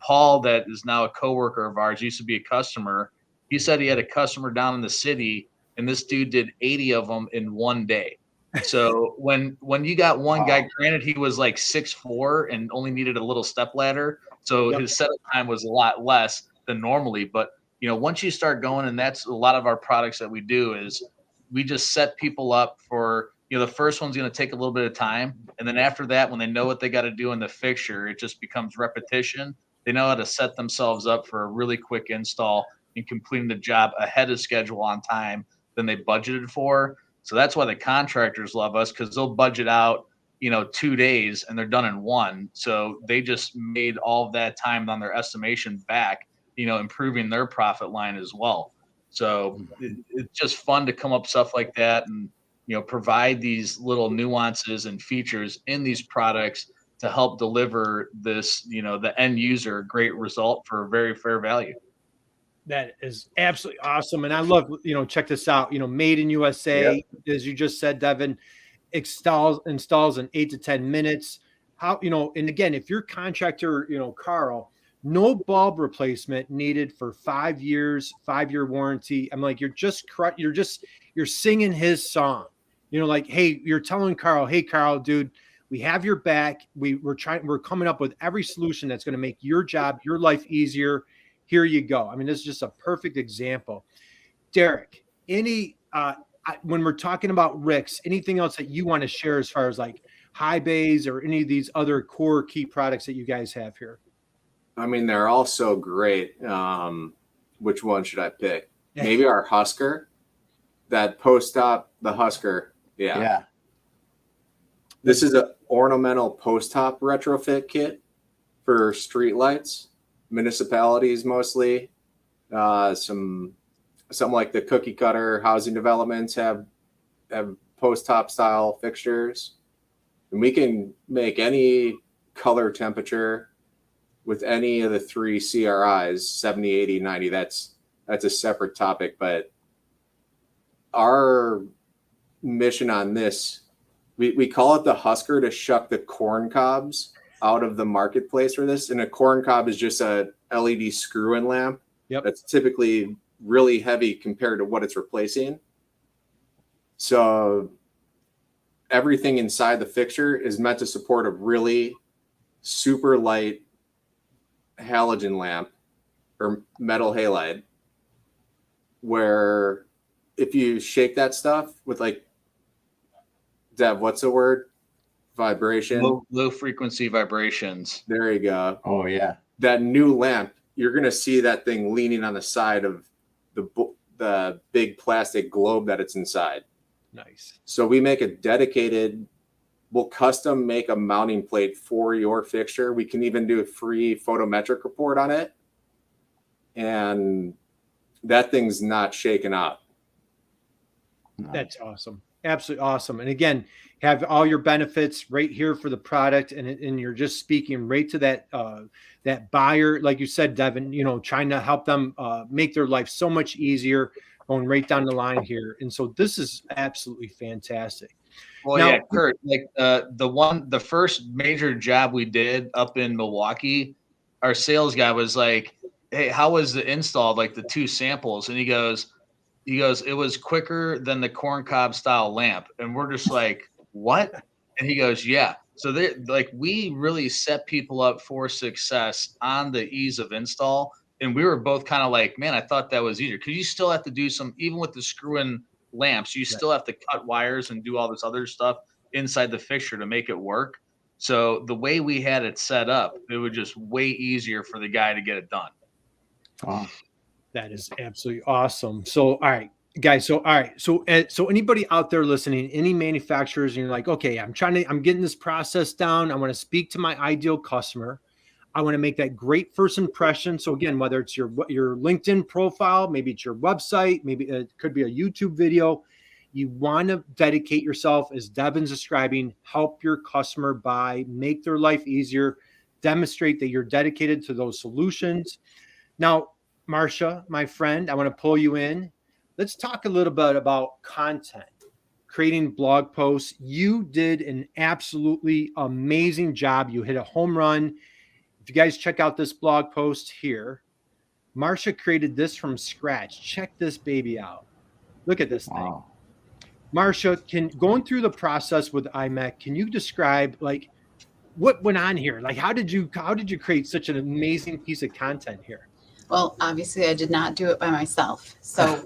Paul, that is now a coworker of ours, used to be a customer. He said he had a customer down in the city, and this dude did 80 of them in one day. So when you got one guy, granted he was like 6'4" and only needed a little step ladder, so his setup time was a lot less than normally. But once you start going, and that's a lot of our products that we do, is we just set people up for the first one's going to take a little bit of time, and then after that, when they know what they got to do in the fixture, it just becomes repetition. They know how to set themselves up for a really quick install and completing the job ahead of schedule on time than they budgeted for. So that's why the contractors love us, because they'll budget out, 2 days and they're done in one. So they just made all of that time on their estimation back, improving their profit line as well. So it's just fun to come up with stuff like that and, provide these little nuances and features in these products to help deliver this, the end user great result for a very fair value. That is absolutely awesome. And I love, check this out, made in USA, as you just said, Devin, installs in 8 to 10 minutes. How, and again, if your contractor, Carl, no bulb replacement needed for 5 years, 5-year warranty. I'm like, you're singing his song, like, hey, you're telling Carl, hey, Carl, dude, we have your back. We're coming up with every solution that's going to make your job, your life easier. Here you go. I mean, this is just a perfect example. Derek, when we're talking about RICs, anything else that you want to share as far as like high bays or any of these other core key products that you guys have here? I mean, they're all so great. Which one should I pick? Maybe our Husker, that post-top, the Husker. Yeah. This is an ornamental post-top retrofit kit for streetlights. Municipalities mostly, some like the cookie cutter housing developments have post-top style fixtures, and we can make any color temperature with any of the 3 CRIs, 70, 80, 90. That's a separate topic, but our mission on this, we call it the Husker to shuck the corn cobs out of the marketplace for this. And a corn cob is just a LED screw-in lamp. That's typically really heavy compared to what it's replacing. So everything inside the fixture is meant to support a really super light halogen lamp or metal halide, where if you shake that stuff with, like, Dev, what's the word? Vibration. Low frequency vibrations. There you go. Oh yeah. That new lamp, you're going to see that thing leaning on the side of the big plastic globe that it's inside. Nice. So we make we'll custom make a mounting plate for your fixture. We can even do a free photometric report on it. And that thing's not shaken up. That's awesome. Absolutely awesome. And again, have all your benefits right here for the product. And you're just speaking right to that buyer, like you said, Devin, trying to help them make their life so much easier, going right down the line here. And so this is absolutely fantastic. Well, now, yeah, Kurt, like the first major job we did up in Milwaukee, our sales guy was like, hey, how was the install? Like the 2 samples. And he goes, it was quicker than the corncob style lamp. And we're just like, what? And he goes, yeah. So we really set people up for success on the ease of install. And we were both kind of like, man, I thought that was easier, because you still have to do even with the screw-in lamps, you still have to cut wires and do all this other stuff inside the fixture to make it work. So the way we had it set up, it was just way easier for the guy to get it done. Wow. That is absolutely awesome. So, all right, guys. So, all right. So anybody out there listening, any manufacturers, and you're like, okay, I'm getting this process down. I want to speak to my ideal customer. I want to make that great first impression. So again, whether it's your LinkedIn profile, maybe it's your website, maybe it could be a YouTube video. You want to dedicate yourself, as Devin's describing, help your customer buy, make their life easier, demonstrate that you're dedicated to those solutions. Now, Marcia, my friend, I want to pull you in. Let's talk a little bit about content, creating blog posts. You did an absolutely amazing job. You hit a home run. If you guys check out this blog post here, Marcia created this from scratch. Check this baby out. Look at this thing. Wow. Marcia, going through the process with IMEC, can you describe like what went on here? Like how did you create such an amazing piece of content here? Well, obviously, I did not do it by myself. So,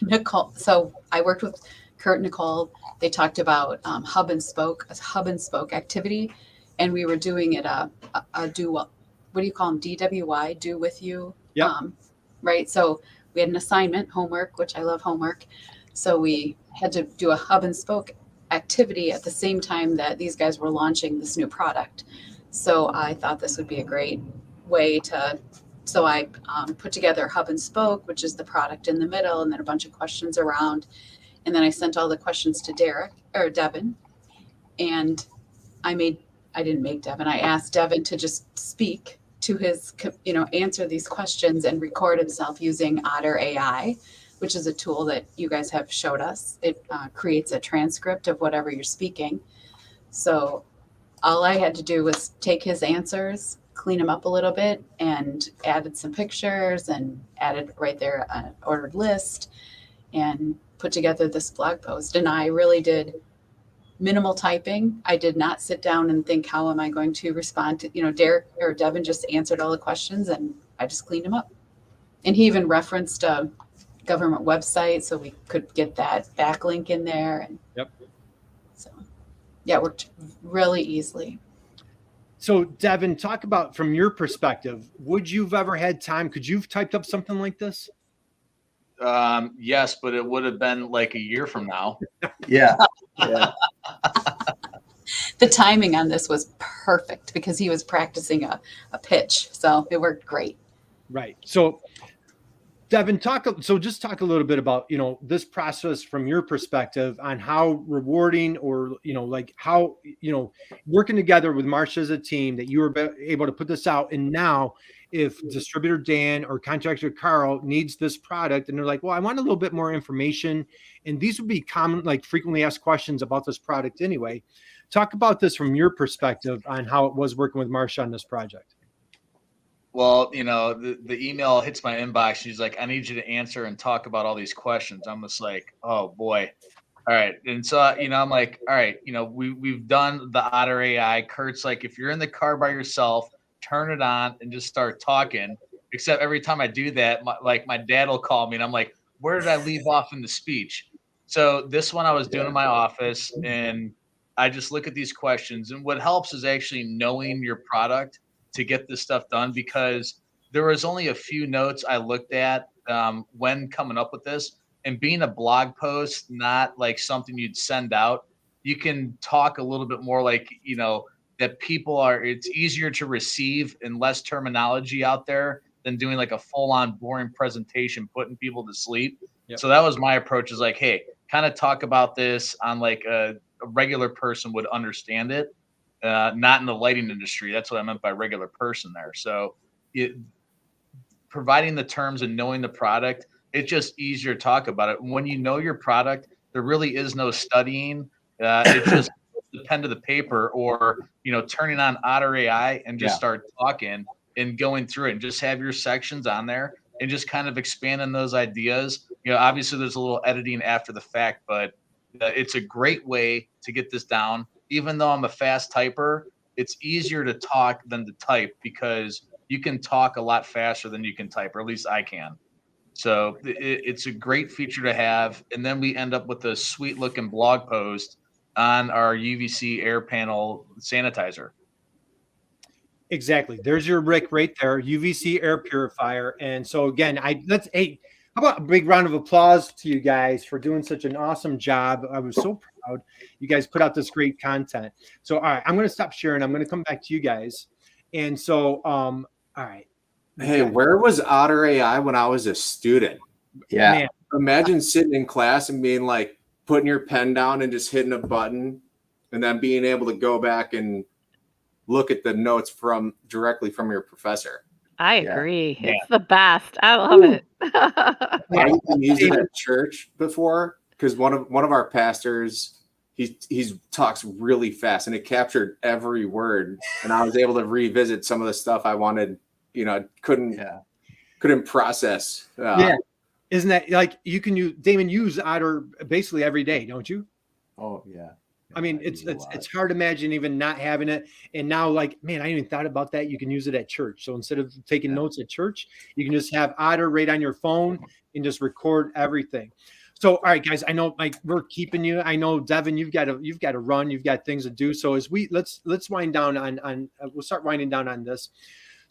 Nicole. So I worked with Kurt and Nicole. They talked about a hub and spoke activity, and we were doing it a do what do you call them? DWY, do with you. Yep. Right. So we had an assignment, homework, which I love homework. So we had to do a hub and spoke activity at the same time that these guys were launching this new product. So I thought this would be a great way to. So I put together hub and spoke, which is the product in the middle, and then a bunch of questions around. And then I sent all the questions to Devin. And I didn't make Devin. I asked Devin to just speak to his, answer these questions and record himself using Otter AI, which is a tool that you guys have showed us. It creates a transcript of whatever you're speaking. So all I had to do was take his answers, clean them up a little bit, and added some pictures and added right there an ordered list and put together this blog post. And I really did minimal typing. I did not sit down and think, how am I going to respond to, Derek or Devin just answered all the questions and I just cleaned them up. And he even referenced a government website so we could get that backlink in there. And Yep. So yeah, it worked really easily. So Devin, talk about from your perspective, would you've ever had time? Could you've typed up something like this? Yes, but it would have been like a year from now. Yeah. Yeah. The timing on this was perfect because he was practicing a pitch. So it worked great. Right. So Devin, just talk a little bit about, this process from your perspective on how rewarding or, like how, working together with Marcia as a team that you were able to put this out. And now if distributor Dan or contractor Carl needs this product and they're like, well, I want a little bit more information. And these would be common, like frequently asked questions about this product anyway. Talk about this from your perspective on how it was working with Marcia on this project. Well, the email hits my inbox. She's like, I need you to answer and talk about all these questions. I'm just like, oh boy. All right. And so, I'm like, all right, we've done the Otter AI. Kurt's like, if you're in the car by yourself, turn it on and just start talking. Except every time I do that, my dad will call me and I'm like, where did I leave off in the speech? So this one I was doing in my office and I just look at these questions. And what helps is actually knowing your product to get this stuff done, because there was only a few notes I looked at when coming up with this. And being a blog post, not like something you'd send out, you can talk a little bit more like, that it's easier to receive and less terminology out there than doing like a full-on boring presentation, putting people to sleep. Yep. So that was my approach, is like, hey, kind of talk about this on like a regular person would understand it. Not in the lighting industry. That's what I meant by regular person there. So providing the terms and knowing the product, it's just easier to talk about it. When you know your product, there really is no studying. It's just the pen to the paper or, turning on Otter AI and just start talking and going through it and just have your sections on there and just kind of expanding those ideas. Obviously there's a little editing after the fact, but it's a great way to get this down. Even though I'm a fast typer, it's easier to talk than to type because you can talk a lot faster than you can type, or at least I can. So it's a great feature to have. And then we end up with a sweet looking blog post on our UVC air panel sanitizer. Exactly. There's your Rick right there, UVC air purifier. And so again, hey, how about a big round of applause to you guys for doing such an awesome job. I was so proud. You guys put out this great content. So all right, I'm going to stop sharing. I'm going to come back to you guys. And so all right. Hey, where was Otter AI when I was a student? Yeah. Man, Imagine sitting in class and being like putting your pen down and just hitting a button and then being able to go back and look at the notes directly from your professor. I Yeah. agree. Yeah. It's the best. I love it. I even used it at church before because one of our pastors, he talks really fast and it captured every word, and I was able to revisit some of the stuff I wanted, couldn't process. yeah. Isn't that like you can use Otter basically every day, don't you? Oh yeah. I mean, it's hard to imagine even not having it. And now, like, man, I didn't even thought about that. You can use it at church. So instead of taking notes at church, you can just have Otter right on your phone and just record everything. So, all right, guys, I know like we're keeping you. I know Devin, you've got to run. You've got things to do. So as let's wind down on we'll start winding down on this.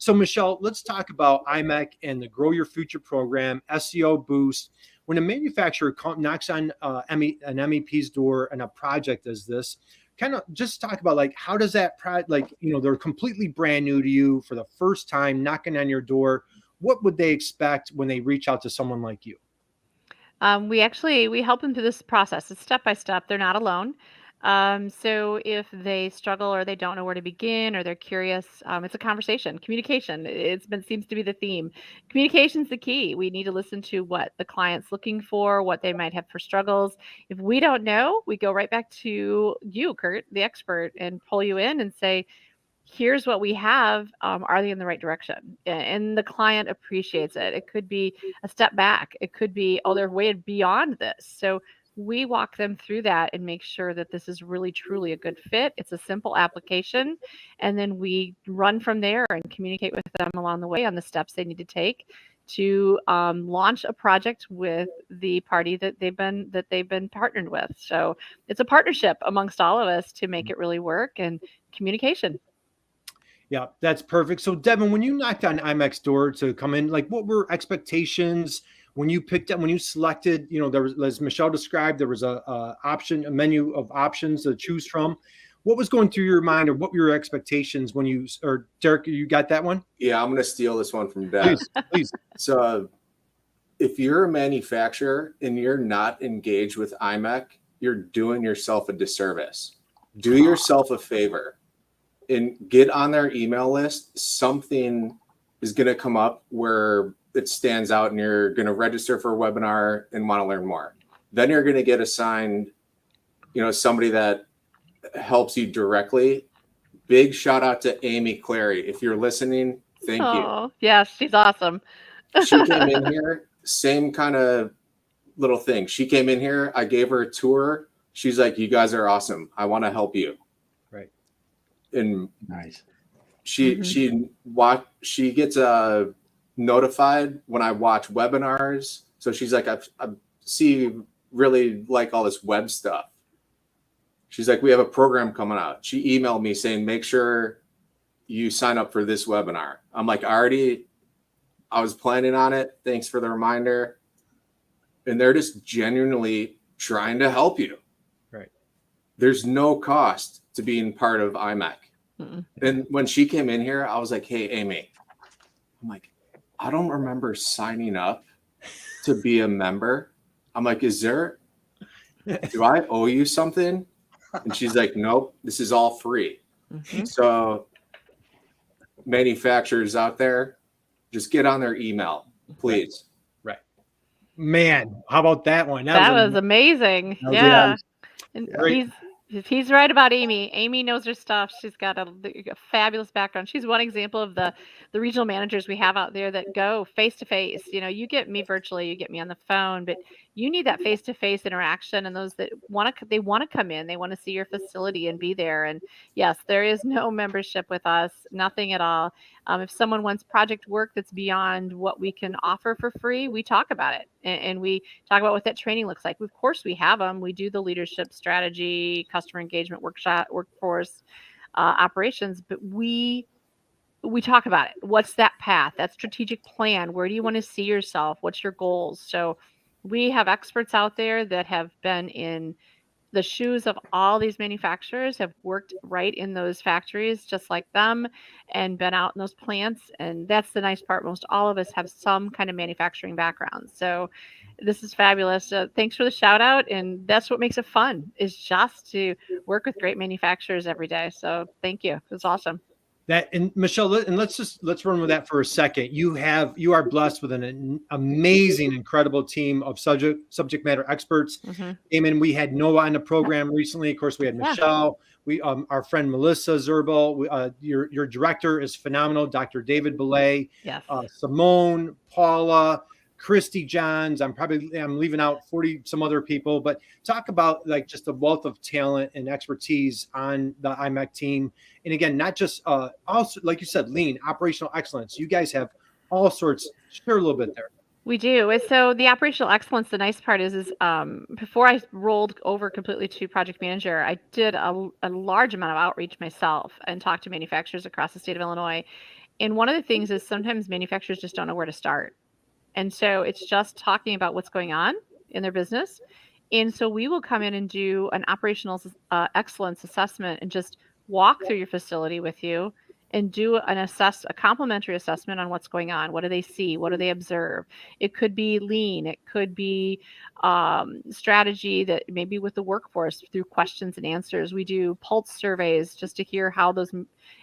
So Michelle, let's talk about IMEC and the Grow Your Future program, SEO boost. When a manufacturer knocks on an MEP's door and a project as this, kind of just talk about like, how does that they're completely brand new to you for the first time knocking on your door. What would they expect when they reach out to someone like you? We help them through this process. It's step by step. They're not alone. So if they struggle or they don't know where to begin or they're curious, it's a conversation. Communication. Seems to be the theme. Communication's the key. We need to listen to what the client's looking for, what they might have for struggles. If we don't know, we go right back to you, Kurt, the expert, and pull you in and say, here's what we have. Are they in the right direction? And the client appreciates it. It could be a step back. It could be, oh, they're way beyond this. So we walk them through that and make sure that this is really, truly a good fit. It's a simple application. And then we run from there and communicate with them along the way on the steps they need to take to launch a project with the party that they've been partnered with. So it's a partnership amongst all of us to make it really work, and communication. Yeah, that's perfect. So Devin, when you knocked on IMEC's door to come in, like what were expectations when you selected, there was, as Michelle described, there was a menu of options to choose from. What was going through your mind, or what were your expectations or Derek, you got that one? Yeah, I'm going to steal this one from Deb. Please. So if you're a manufacturer and you're not engaged with IMEC, you're doing yourself a disservice. Do yourself a favor and get on their email list. Something is going to come up where it stands out and you're going to register for a webinar and want to learn more. Then you're going to get assigned, somebody that helps you directly. Big shout out to Amy Clary. If you're listening, thank you. Yes, she's awesome. She came in here, same kind of little thing. She came in here, I gave her a tour. She's like, you guys are awesome. I want to help you. Right. And nice. She gets notified when I watch webinars. So she's like, I see you really like all this web stuff. She's like, we have a program coming out. She emailed me saying, make sure you sign up for this webinar. I'm like, I was planning on it. Thanks for the reminder. And they're just genuinely trying to help you. Right. There's no cost to being part of IMEC. Mm-mm. And when she came in here, I was like, hey, Amy, I'm like, I don't remember signing up to be a member. I'm like, do I owe you something? And she's like, nope, this is all free. Mm-hmm. So manufacturers out there, just get on their email, please. Right. Man, how about that one? That was amazing. Yeah. And Great. he's right about Amy. Amy knows her stuff. She's got a fabulous background. She's one example of the regional managers we have out there that go face to face. You get me virtually, you get me on the phone, but You need that face-to-face interaction, and those that want to come in, they want to see your facility and be there. And yes, there is no membership with us, nothing at all. If someone wants project work that's beyond what we can offer for free, we talk about it, and we talk about what that training looks like. Of course, we have them. We do the leadership strategy, customer engagement workshop, workforce operations, but we talk about it. What's that path, that strategic plan? Where do you want to see yourself? What's your goals? So we have experts out there that have been in the shoes of all these manufacturers, have worked right in those factories just like them, and been out in those plants. And that's the nice part. Most all of us have some kind of manufacturing background. So this is fabulous. Thanks for the shout out. And that's what makes it fun, is just to work with great manufacturers every day. So thank you. It's awesome. That, and Michelle, and let's run with that for a second. You are blessed with an amazing, incredible team of subject matter experts. Damon, we had Noah on the program recently. Of course, we had Michelle. We our friend Melissa Zerbel. Your director is phenomenal, Dr. David Belay. Yes. Simone, Paula, Christy Johns. I'm leaving out 40 some other people, but talk about like just the wealth of talent and expertise on the IMEC team. And again, not just also, like you said, lean operational excellence. You guys have all sorts. Share a little bit there. We do. So the operational excellence, the nice part is before I rolled over completely to project manager, I did a large amount of outreach myself and talked to manufacturers across the state of Illinois. And one of the things is sometimes manufacturers just don't know where to start. And so it's just talking about what's going on in their business. And so we will come in and do an operational excellence assessment and just walk through your facility with you and do a complimentary assessment on what's going on. What do they see? What do they observe? It could be lean. It could be strategy that maybe with the workforce through questions and answers. We do pulse surveys just to hear how those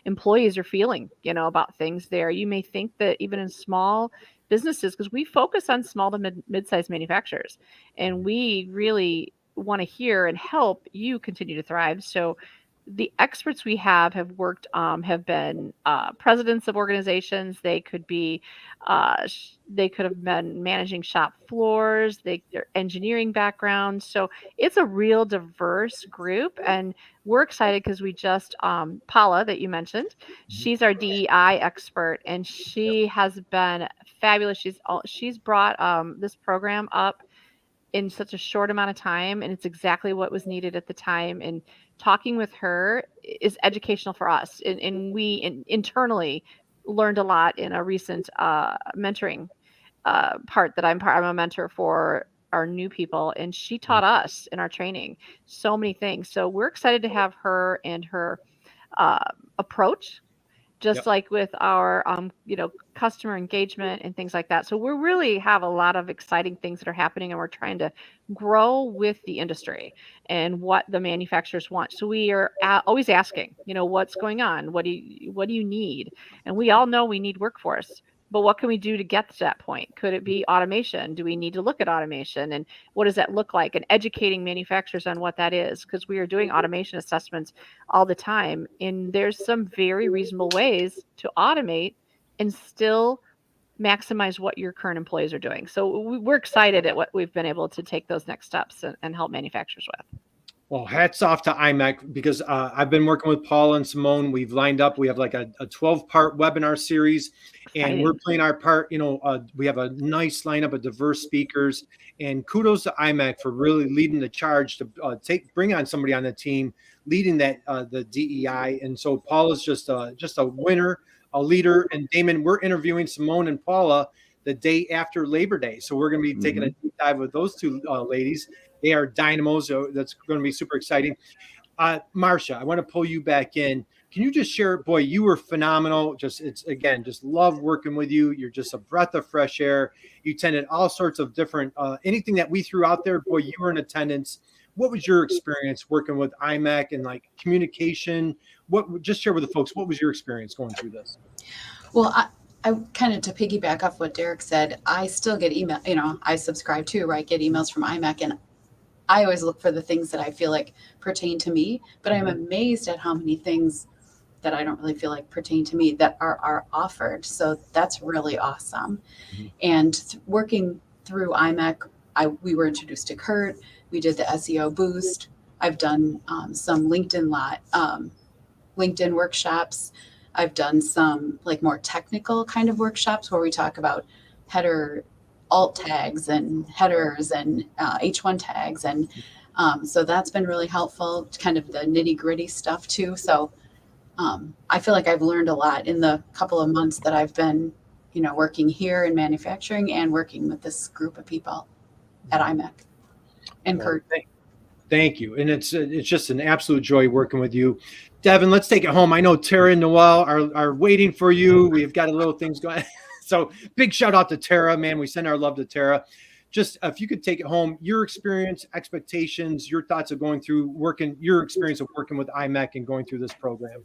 employees are feeling, about things there. You may think that even in small businesses, because we focus on small to mid-sized manufacturers, and we really want to hear and help you continue to thrive. So the experts we have worked, have been presidents of organizations. They could be, they could have been managing shop floors, their engineering backgrounds. So it's a real diverse group, and we're excited because we just, Paula that you mentioned, she's our DEI expert, and she has been fabulous. She's brought this program up in such a short amount of time, and it's exactly what was needed at the time. And talking with her is educational for us, and we internally learned a lot in a recent mentoring part that I'm a mentor for our new people, and she taught us in our training so many things. So we're excited to have her and her approach, just like with our customer engagement and things like that. So we really have a lot of exciting things that are happening, and we're trying to grow with the industry and what the manufacturers want. So we are always asking, what's going on? What do you need? And we all know we need workforce, but what can we do to get to that point? Could it be automation? Do we need to look at automation? And what does that look like? And educating manufacturers on what that is, because we are doing automation assessments all the time. And there's some very reasonable ways to automate and still maximize what your current employees are doing. So we're excited at what we've been able to take those next steps and help manufacturers with. Well, hats off to IMEC, because I've been working with Paula and Simone. We've lined up. We have like a 12-part webinar series, and we're playing our part. We have a nice lineup of diverse speakers, and kudos to IMEC for really leading the charge to bring on somebody on the team, leading that the DEI. And so Paula's just a winner, a leader. And Damon, we're interviewing Simone and Paula the day after Labor Day, so we're going to be taking a deep dive with those two ladies. They are dynamos, so that's going to be super exciting. Marcia, I want to pull you back in. Can you just share, boy, you were phenomenal. Just love working with you. You're just a breath of fresh air. You attended all sorts of different, anything that we threw out there, boy, you were in attendance. What was your experience working with IMEC and like communication? Just share with the folks, what was your experience going through this? Well, I kind of, to piggyback off what Derek said, I still get email, I subscribe to, right? Get emails from IMEC, and I always look for the things that I feel like pertain to me, but I'm amazed at how many things that I don't really feel like pertain to me that are offered. So that's really awesome. And working through IMEC, we were introduced to Kurt. We did the SEO boost. I've done some LinkedIn workshops. I've done some like more technical kind of workshops where we talk about header alt tags and headers and H1 tags. And so that's been really helpful, kind of the nitty gritty stuff too. So I feel like I've learned a lot in the couple of months that I've been, working here in manufacturing and working with this group of people at IMEC and Kurt. Thank you. And it's just an absolute joy working with you. Devin, let's take it home. I know Tara and Noel are waiting for you. We've got a little things going. So big shout out to Tara, man. We send our love to Tara. Just if you could take it home, your experience, expectations, your thoughts of going through your experience of working with IMEC and going through this program.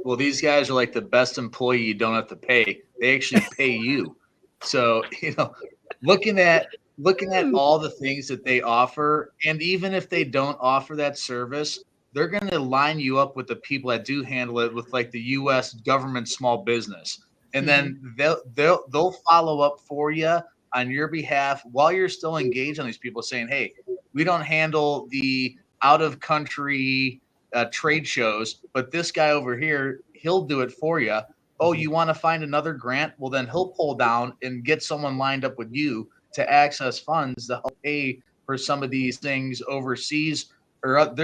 Well, these guys are like the best employee you don't have to pay. They actually pay you. So, looking at all the things that they offer, and even if they don't offer that service, they're going to line you up with the people that do handle it with like the U.S. government small business. And then they'll follow up for you on your behalf while you're still engaged on these people saying, hey, we don't handle the out of country trade shows, but this guy over here, he'll do it for you. Oh, you want to find another grant? Well, then he'll pull down and get someone lined up with you to access funds to help pay for some of these things overseas. Or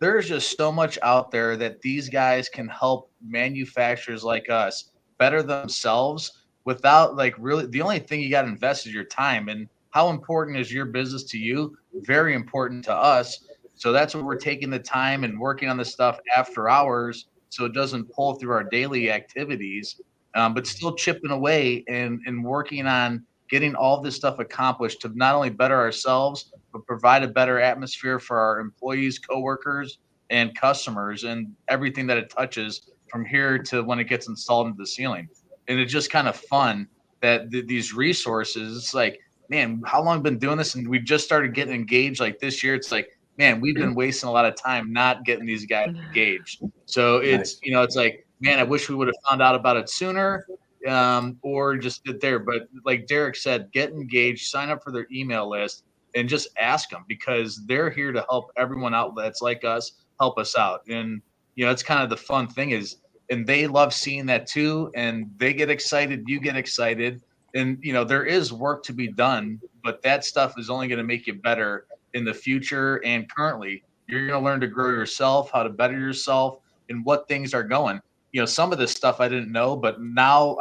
there's just so much out there that these guys can help manufacturers like us better themselves without really, the only thing you got to invest is your time. And how important is your business to you? Very important to us. So that's what we're taking the time and working on this stuff after hours, so it doesn't pull through our daily activities, but still chipping away and working on getting all this stuff accomplished to not only better ourselves, but provide a better atmosphere for our employees, coworkers, and customers, and everything that it touches from here to when it gets installed into the ceiling. And it's just kind of fun that these resources, it's like, man, how long have we been doing this? And we just started getting engaged like this year. It's like, man, we've been wasting a lot of time not getting these guys engaged. So it's, it's like, man, I wish we would have found out about it sooner, or just did there. But like Derek said, get engaged, sign up for their email list, and just ask them, because they're here to help everyone out that's like us, help us out. And, it's kind of the fun thing is, and they love seeing that too. And they get excited, you get excited. And, there is work to be done, but that stuff is only going to make you better in the future. And currently, you're going to learn to grow yourself, how to better yourself, and what things are going. Some of this stuff I didn't know, but now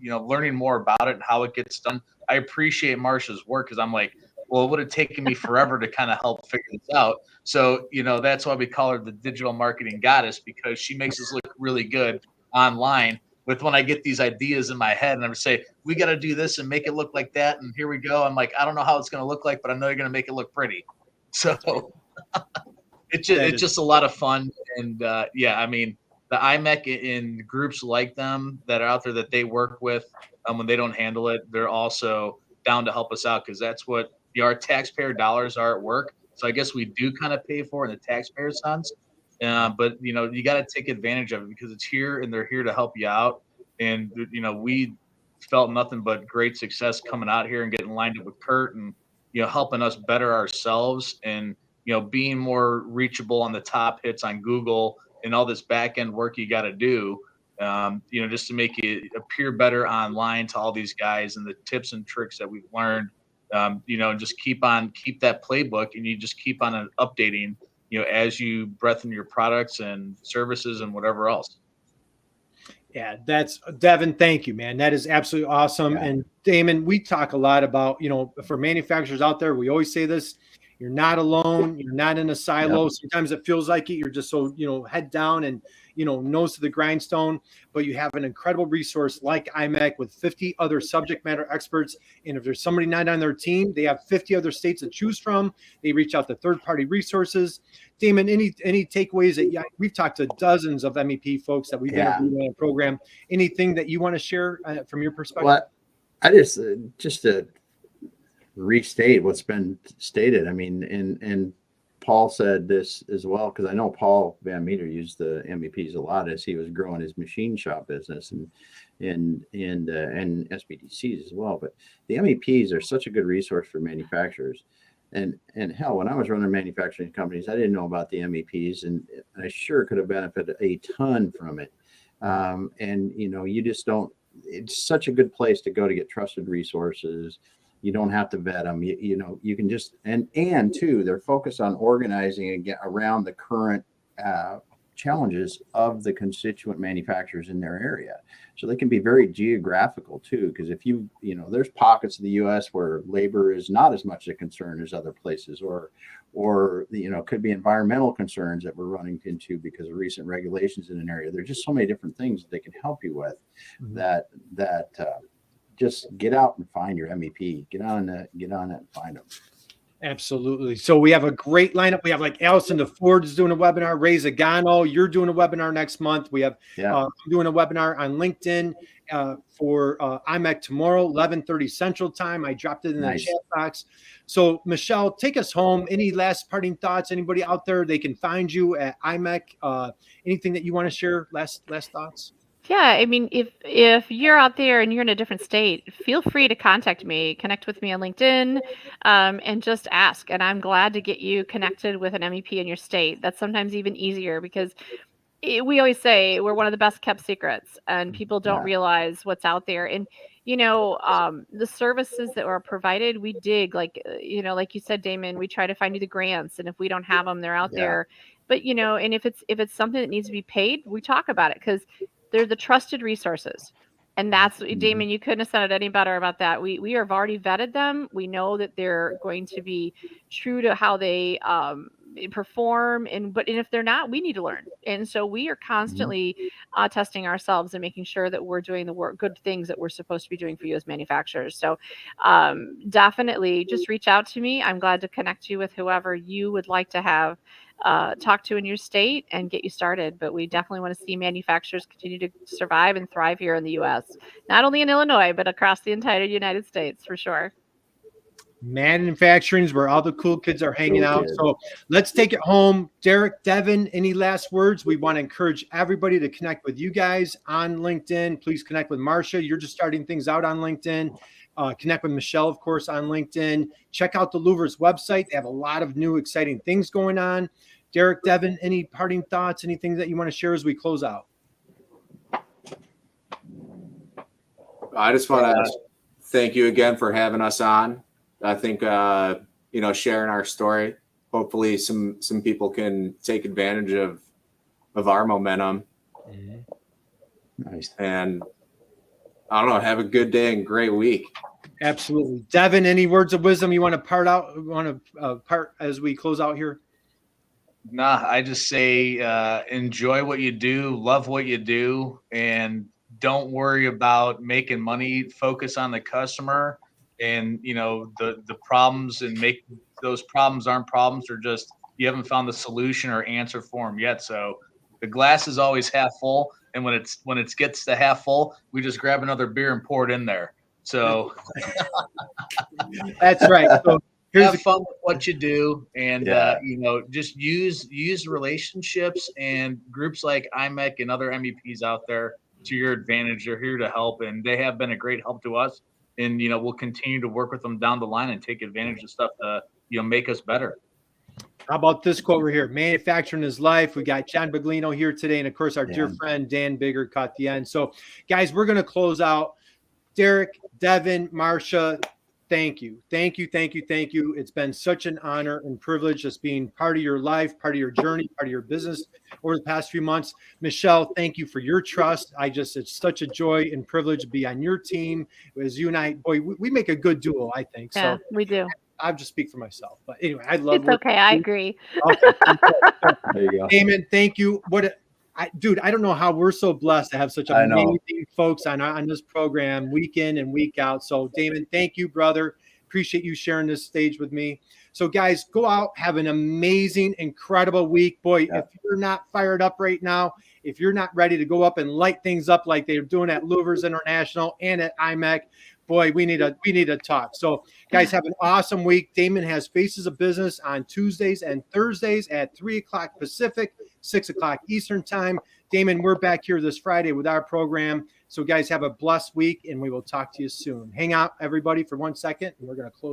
learning more about it and how it gets done, I appreciate Marcia's work, because I'm like, well, it would have taken me forever to kind of help figure this out. So, that's why we call her the digital marketing goddess, because she makes us look really good online with when I get these ideas in my head and I'm say, we got to do this and make it look like that. And here we go. I'm like, I don't know how it's going to look like, but I know you're going to make it look pretty. So it's just a lot of fun. And the IMEC in groups like them that are out there that they work with, when they don't handle it, they're also down to help us out, because that's what our taxpayer dollars are at work. So I guess we do kind of pay for in the taxpayer sense. But you got to take advantage of it, because it's here and they're here to help you out. And we felt nothing but great success coming out here and getting lined up with Kurt, and helping us better ourselves, and being more reachable on the top hits on Google and all this back end work you got to do, just to make it appear better online to all these guys, and the tips and tricks that we've learned. Just keep that playbook, and you just keep on updating, as you breadth in your products and services and whatever else. Yeah, that's Devin. Thank you, man. That is absolutely awesome. Yeah. And Damon, we talk a lot about, for manufacturers out there, we always say this: you're not alone. You're not in a silo. Yep. Sometimes it feels like it. You're just so, head down and, nose to the grindstone, but you have an incredible resource like IMEC with 50 other subject matter experts. And if there's somebody not on their team, they have 50 other states to choose from. They reach out to third-party resources. Damon, any takeaways that we've talked to dozens of MEP folks that we've interviewed in the program. Anything that you want to share from your perspective? Well, I just to restate what's been stated. I mean, and Paul said this as well, because I know Paul Van Meter used the MEPs a lot as he was growing his machine shop business and SBDCs as well. But the MEPs are such a good resource for manufacturers. And hell, when I was running manufacturing companies, I didn't know about the MEPs, and I sure could have benefited a ton from it. And you just don't. It's such a good place to go to get trusted resources. You don't have to vet them. You can just and too, they're focused on organizing again around the current challenges of the constituent manufacturers in their area. So they can be very geographical too, because if there's pockets of the U.S. where labor is not as much a concern as other places, or could be environmental concerns that we're running into because of recent regulations in an area. There's just so many different things that they can help you with. That just get out and find your MEP. Get on it and find them. Absolutely. So we have a great lineup. We have like Allison DeFord is doing a webinar. Ray Zagano, you're doing a webinar next month. We have I'm doing a webinar on LinkedIn for IMEC tomorrow, 11:30 Central Time. I dropped it in the chat box. So Michelle, take us home. Any last parting thoughts? Anybody out there, they can find you at IMEC. Anything that you want to share? Last thoughts? Yeah, I mean, if you're out there and you're in a different state, feel free to contact me, connect with me on LinkedIn, and just ask. And I'm glad to get you connected with an MEP in your state. That's sometimes even easier because we always say we're one of the best kept secrets, and people don't realize what's out there. And the services that are provided, we dig, like you said, Damon, we try to find you the grants, and if we don't have them, they're out there. But and if it's something that needs to be paid, we talk about it because they're the trusted resources. And that's, Damon, you couldn't have said it any better about that. We have already vetted them. We know that they're going to be true to how they perform. And if they're not, we need to learn. And so we are constantly testing ourselves and making sure that we're doing the good things that we're supposed to be doing for you as manufacturers. So definitely just reach out to me. I'm glad to connect you with whoever you would like to have talk to in your state and get you started. But we definitely want to see manufacturers continue to survive and thrive here in the U.S., not only in Illinois, but across the entire United States, for sure. Manufacturing is where all the cool kids are hanging out. So let's take it home. Derek, Devin, any last words? We want to encourage everybody to connect with you guys on LinkedIn. Please connect with Marcia. You're just starting things out on LinkedIn. Connect with Michelle, of course, on LinkedIn. Check out the Louvers website. They have a lot of new, exciting things going on. Derek, Devin, any parting thoughts, anything that you want to share as we close out? I just want to thank you again for having us on. I think, sharing our story, hopefully some people can take advantage of our momentum. Nice. And I don't know, have a good day and great week. Absolutely. Devin, any words of wisdom you want to part as we close out here? Nah, I just say enjoy what you do, love what you do, and don't worry about making money. Focus on the customer, and the problems, and make those problems aren't problems. They're just you haven't found the solution or answer for them yet. So the glass is always half full, and when it gets to half full, we just grab another beer and pour it in there. So that's right. So have fun with what you do, and just use relationships and groups like IMEC and other MEPs out there to your advantage. They're here to help, and they have been a great help to us. And we'll continue to work with them down the line and take advantage of stuff to make us better. How about this quote right here? Manufacturing is life. We got John Baglino here today, and of course our dear friend Dan Bigger caught the end. So guys, we're going to close out. Derek, Devin, Marcia, thank you. It's been such an honor and privilege just being part of your life, part of your journey, part of your business over the past few months. Michelle, thank you for your trust. It's such a joy and privilege to be on your team. As you and I, boy, we make a good duo, I think. Yeah, so we do. I'll just speak for myself. But anyway, I love it. It's okay. I agree. Okay. There you go. Damon, thank you. I don't know how we're so blessed to have such amazing folks on this program week in and week out. So Damon, thank you, brother. Appreciate you sharing this stage with me. So guys, go out, have an amazing, incredible week. Boy, if you're not fired up right now, if you're not ready to go up and light things up like they're doing at Louvers International and at IMEC, boy, we need a talk. So guys, have an awesome week. Damon has Faces of Business on Tuesdays and Thursdays at 3:00 Pacific, 6:00 Eastern time. Damon, we're back here this Friday with our program. So guys, have a blessed week, and we will talk to you soon. Hang out, everybody, for 1 second, and we're going to close.